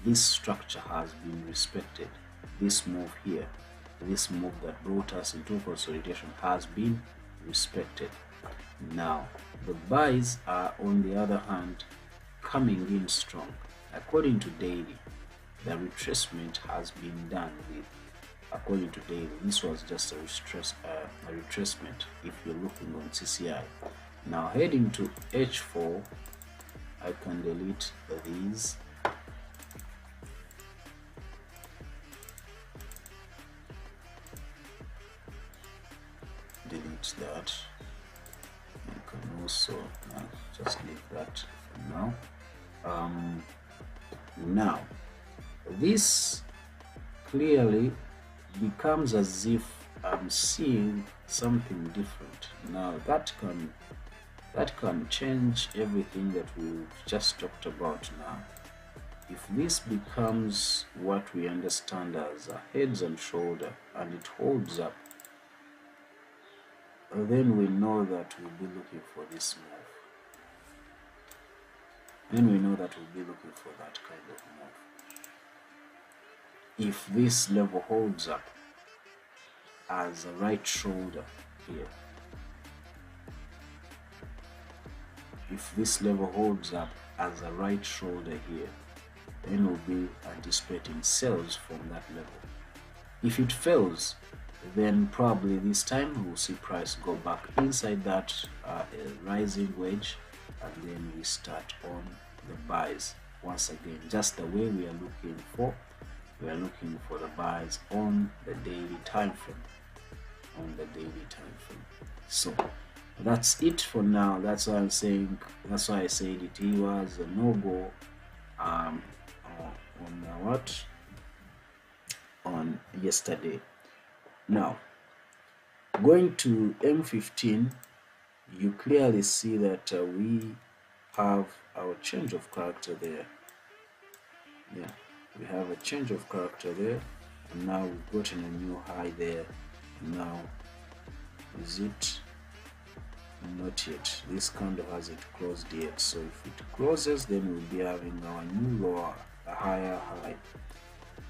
this structure has been respected. This move here, this move that brought us into consolidation has been respected. Now the buys are on the other hand coming in strong. According to daily, the retracement has been done with. According to daily, this was just a retracement if you're looking on CCI. Now heading to H4, I can delete these. Delete that. You can also just leave that for now. Now this clearly becomes as if I'm seeing something different. Now that can change everything that we've just talked about. Now if this becomes what we understand as a heads and shoulder and it holds up, then we know that we'll be looking for this move. Then we know that we'll be looking for that kind of move. If this level holds up as a right shoulder here, if this level holds up as a right shoulder here, then we'll be anticipating sales from that level. If it fails, then probably this time we'll see price go back inside that rising wedge, and then we start on the buys once again, just the way we are looking for. We are looking for the buys on the daily time frame. On the daily time frame. So that's it for now. That's why I'm saying. That's why I said it was a no-go on yesterday. Now going to M15, you clearly see that we have our change of character there. Yeah, we have a change of character there, and now we've gotten a new high there. Now is it? Not yet. This candle hasn't closed yet, so if it closes, then we'll be having our new lower, a higher high.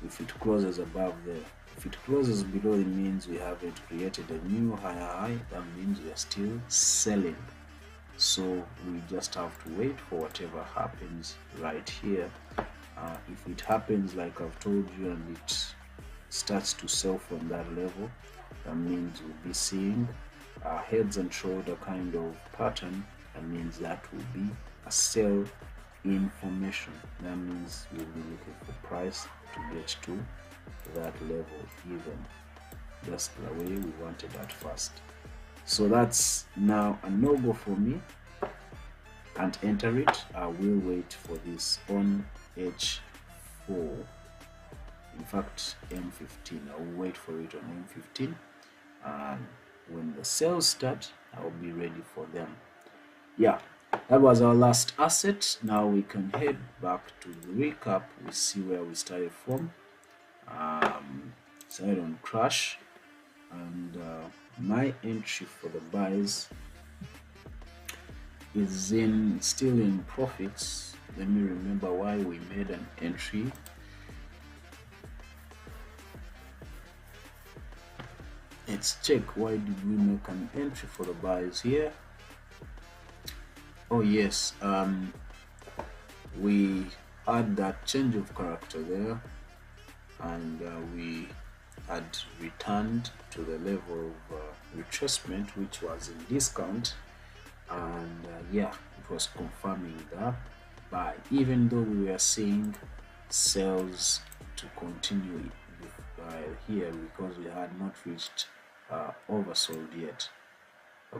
If it closes above there, if it closes below, it means we haven't created a new higher high. That means we are still selling. So we just have to wait for whatever happens right here. If it happens like I've told you and it starts to sell from that level, that means we'll be seeing a heads and shoulder kind of pattern. That means that will be a sell information. That means we'll be looking for price to get to that level even, just the way we wanted at first. So that's now a no-go for me. Can't enter it. I will wait for this on H4. In fact, M15. I will wait for it on M15, and when the sales start, I'll be ready for them. Yeah, that was our last asset. Now we can head back to the recap. We see where we started from. Started on crash, and my entry for the buys is still in profits. Let me remember why we made an entry. Let's check why did we make an entry for the buys here. Oh yes, we had that change of character there, and we had returned to the level of retracement, which was in discount, and yeah, it was confirming that buy, even though we were seeing sales to continue here because we had not reached oversold yet,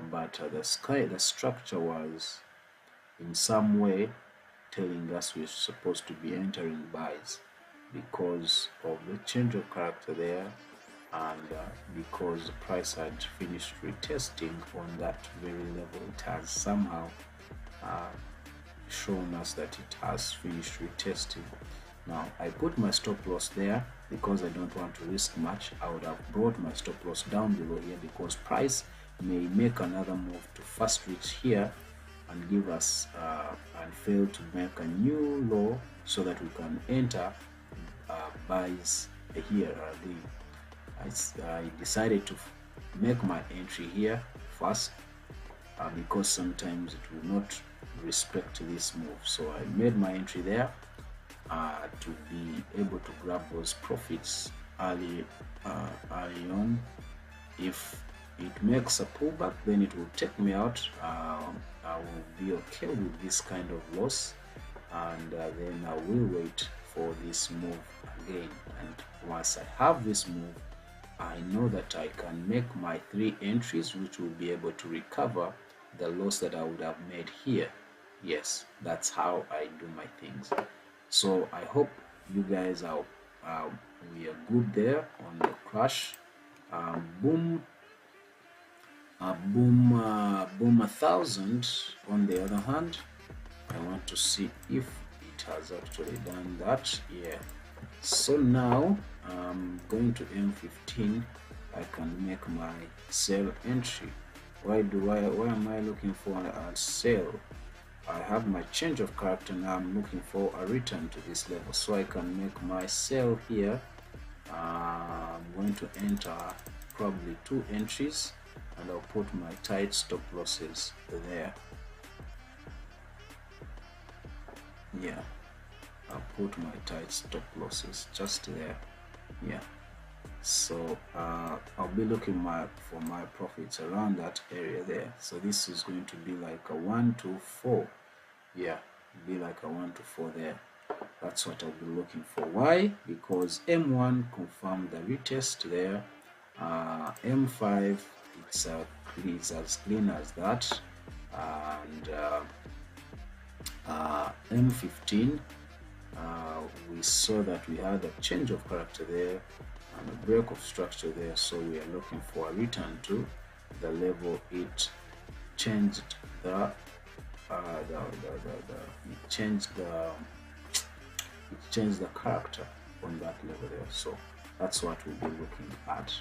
but the structure was in some way telling us we're supposed to be entering buys because of the change of character there, and because the price had finished retesting on that very level. It has somehow shown us that it has finished retesting. Now I put my stop loss there because I don't want to risk much. I would have brought my stop loss down below here because price may make another move to first reach here and give us and fail to make a new low so that we can enter buys here again. I decided to make my entry here first because sometimes it will not respect this move. So I made my entry there to be able to grab those profits early on. If it makes a pullback, then it will take me out. I will be okay with this kind of loss, and then I will wait for this move again. And once I have this move, I know that I can make my 3 entries, which will be able to recover the loss that I would have made here. Yes, that's how I do my things. So I hope you guys are we are good there on the crash. Boom 1,000. On the other hand, I want to see if it has actually done that. Yeah, so now I'm going to M15. I can make my sell entry. Why am I looking for a sell? I have my change of character. Now I'm looking for a return to this level, so I can make my sell here. I'm going to enter probably 2 entries, and I'll put my tight stop losses there. Yeah, I'll put my tight stop losses just there. Yeah, so I'll be looking for my profits around that area there. So this is going to be like a 1 to 4. Yeah, be like a 1 to 4 there. That's what I'll be looking for. Why? Because M1 confirmed the retest there. M5, it's as clean as that, and M15, we saw that we had a change of character there, and a break of structure there, so we are looking for a return to the level it changed the it changed the character on that level there. So that's what we'll be looking at.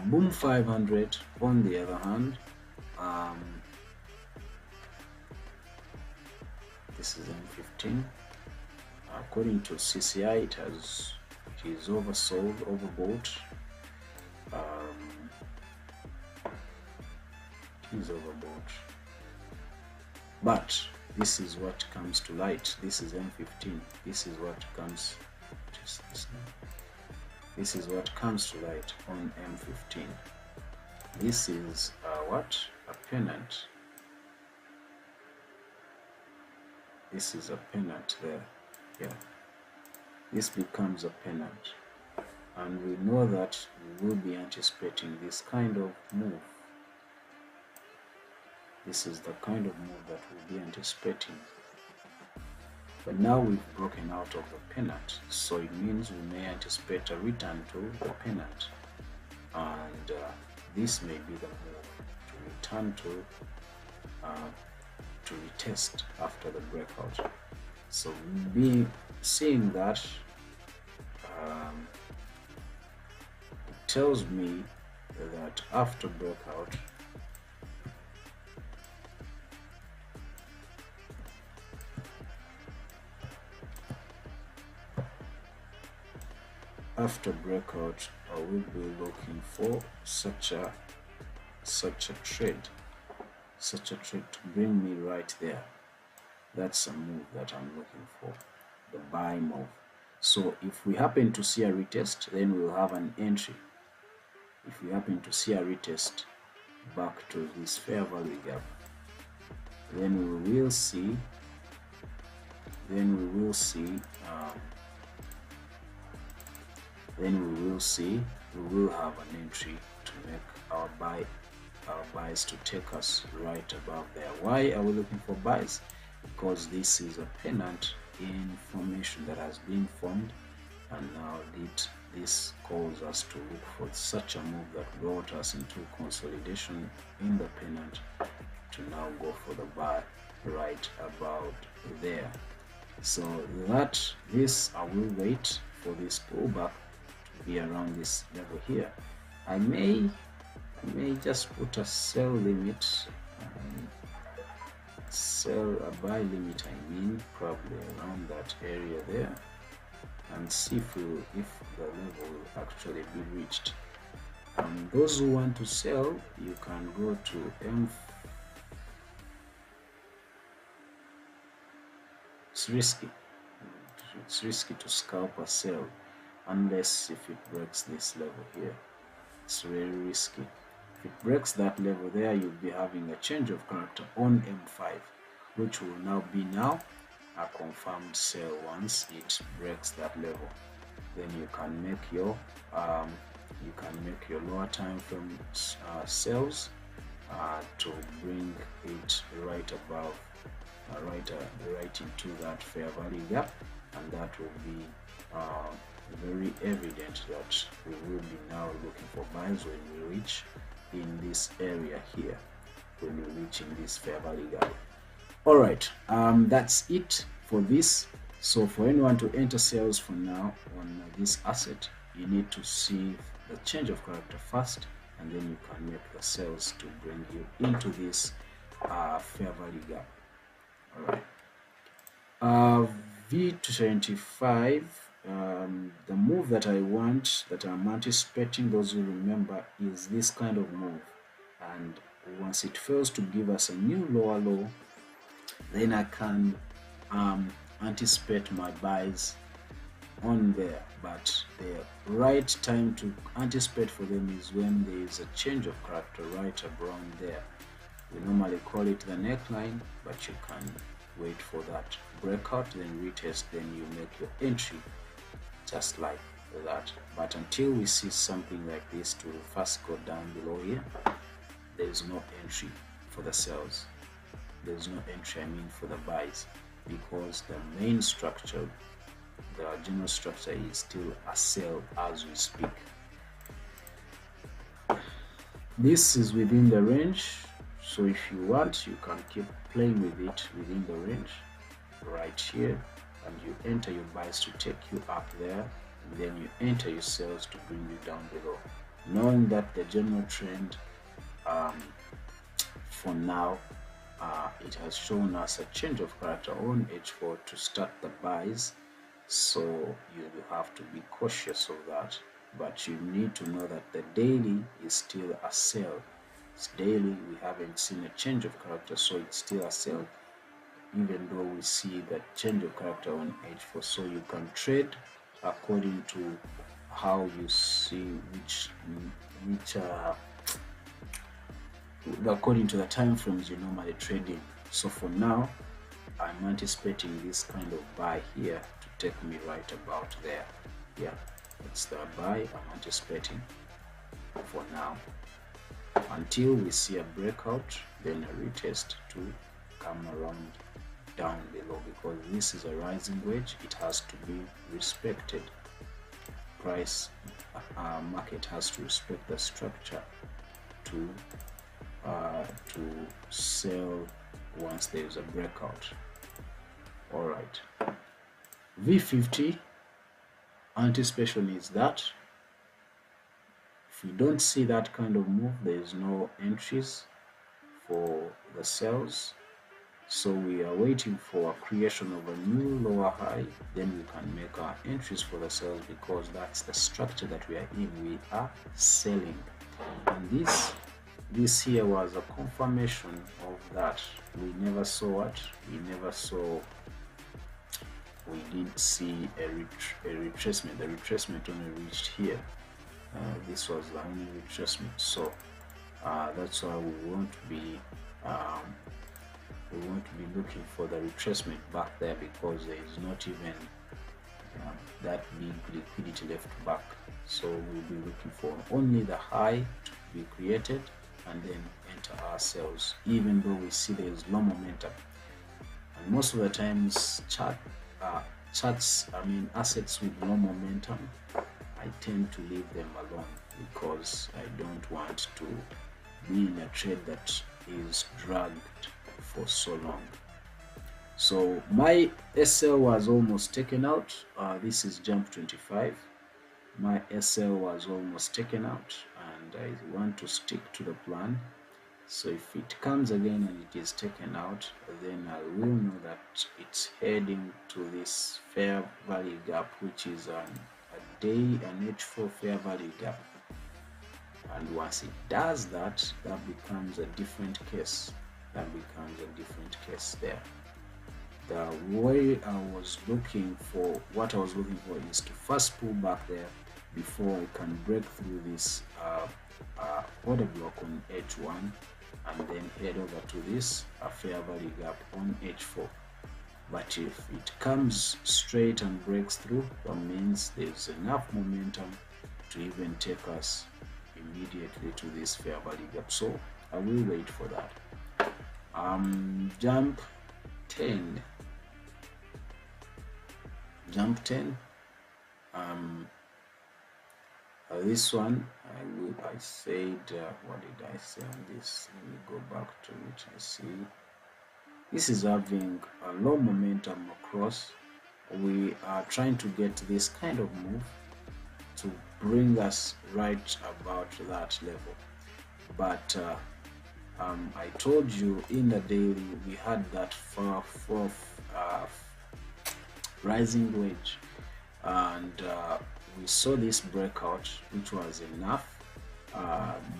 Boom 500 on the other hand, this is M15. According to CCI, it is oversold, overbought. It is overbought, but this is what comes to light. This is M15. This is what comes. This is what comes to light on M15. This is what? A pennant. This is a pennant there. Yeah. This becomes a pennant. And we know that we will be anticipating this kind of move. This is the kind of move that we'll be anticipating. But now we've broken out of the pennant, so it means we may anticipate a return to the pennant, and this may be the move to return to retest after the breakout. So we'll be seeing that. It tells me that after breakout, I will be looking for such a trade to bring me right there. That's a move that I'm looking for, the buy move. So if we happen to see a retest, then we'll have an entry. If we happen to see a retest back to this fair value gap, then we will see we will have an entry to make our buys to take us right above there. Why are we looking for buys? Because this is a pennant in formation that has been formed, and now this calls us to look for such a move that brought us into consolidation in the pennant to now go for the buy right about there. So I will wait for this pullback to be around this level here. I may just put a sell limit, a buy limit, probably around that area there, and see if the level will actually be reached. Those who want to sell, you can go to It's risky to scalp a sell unless if it breaks this level here. It's very risky. If it breaks that level there, you'll be having a change of character on M5, which will now be a confirmed sell. Once it breaks that level, then you can make your lower time frame sells to bring it right above, right into that fair value gap, and that will be very evident that we will be now looking for buys when we reach in this area here, when we reach in this fair value gap. All right, that's it for this. So for anyone to enter sales from now on this asset, you need to see the change of character first, and then you can make the sales to bring you into this fair value gap. All right, V25, the move that I'm anticipating, those who remember, is this kind of move, and once it fails to give us a new lower low, then I can anticipate my buys on there. But the right time to anticipate for them is when there is a change of character right around there. We normally call it the neckline, but you can wait for that breakout, then retest, then you make your entry just like that. But until we see something like this to first go down below here, there is no entry for the sells. There is no entry, for the buys, because the main structure, the general structure is still a sell as we speak. This is within the range, so if you want, you can keep playing with it within the range right here, and you enter your buys to take you up there, and then you enter your sells to bring you down below, knowing that the general trend for now it has shown us a change of character on H4 to start the buys, so you have to be cautious of that. But you need to know that the daily is still a sell. It's daily, we haven't seen a change of character, so it's still a sell, even though we see that change of character on H4. So you can trade according to how you see according to the time frames you normally trade in. So for now, I'm anticipating this kind of buy here to take me right about there. Yeah, it's the buy I'm anticipating for now, until we see a breakout, then a retest to come around down below, because this is a rising wedge. It has to be respected. Market has to respect the structure to sell once there is a breakout. All right, V50 anticipation is that if we don't see that kind of move, there is no entries for the sells. So we are waiting for a creation of a new lower high, then we can make our entries for the sells, because that's the structure that we are in. We are selling, and this here was a confirmation of that. We never saw it. We didn't see a retracement. The retracement only reached here. This was the only retracement. So that's why we won't be looking for the retracement back there, because there is not even that big liquidity left back. So we'll be looking for only the high to be created and then enter our sells, even though we see there is low momentum. And most of the times assets with low momentum, I tend to leave them alone, because I don't want to be in a trade that is dragged for so long. So my SL was almost taken out. This is jump 25. My SL was almost taken out, and I want to stick to the plan. So if it comes again and it is taken out, then I will know that it's heading to this fair value gap, which is an H4 fair value gap. And once it does that, that becomes a different case. There. The way I was looking for, is to first pull back there before I can break through this order block on H1, and then head over to this fair value gap on H4. But if it comes straight and breaks through, that means there's enough momentum to even take us immediately to this fair value gap. So I will wait for that. Jump 10. This one I said, what did I say on this? Let me go back to it and see. This is having a low momentum across. We are trying to get this kind of move to bring us right about that level, but I told you in the daily we had that rising wedge, and we saw this breakout, which was enough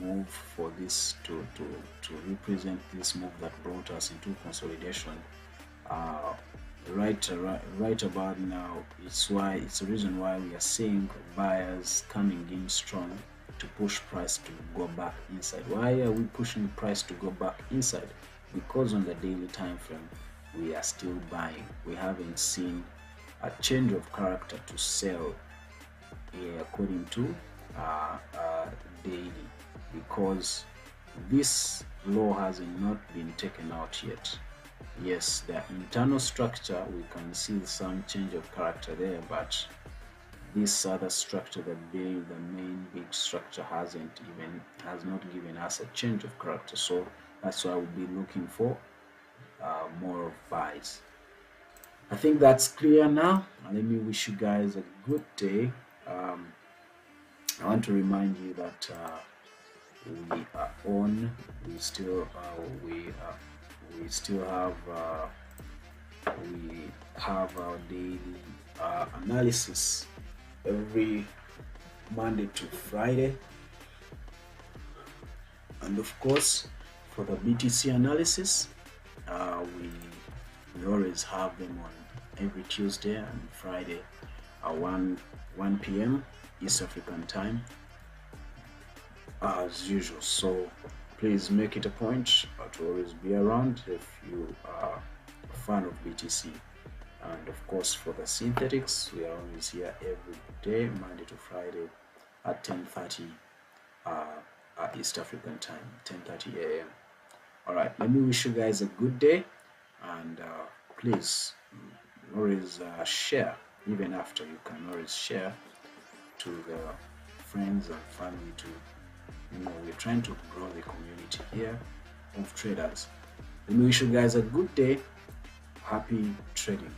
move for this to represent this move that brought us into consolidation. Right about now, it's the reason why we are seeing buyers coming in strong to push price to go back inside. Why are we pushing price to go back inside? Because on the daily time frame we are still buying. We haven't seen a change of character to sell according to daily, because this low has not been taken out yet. Yes, the internal structure, we can see some change of character there, but this other structure, the main big structure, has not given us a change of character. So that's why we'll be looking for more of buys. I think that's clear now. Let me wish you guys a good day. I want to remind you that we are on. We still have our daily analysis every Monday to Friday, and of course for the BTC analysis, we always have them on every Tuesday and Friday at 1 p.m. East African time as usual. So please make it a point to always be around if you are a fan of BTC. And of course for the synthetics, we are always here every day, Monday to Friday at 10:30 East African time, 10:30 a.m. All right, let me wish you guys a good day, and please always share. Even after, you can always share to the friends and family too. We're trying to grow the community here of traders. Let me wish you guys a good day. Happy trading.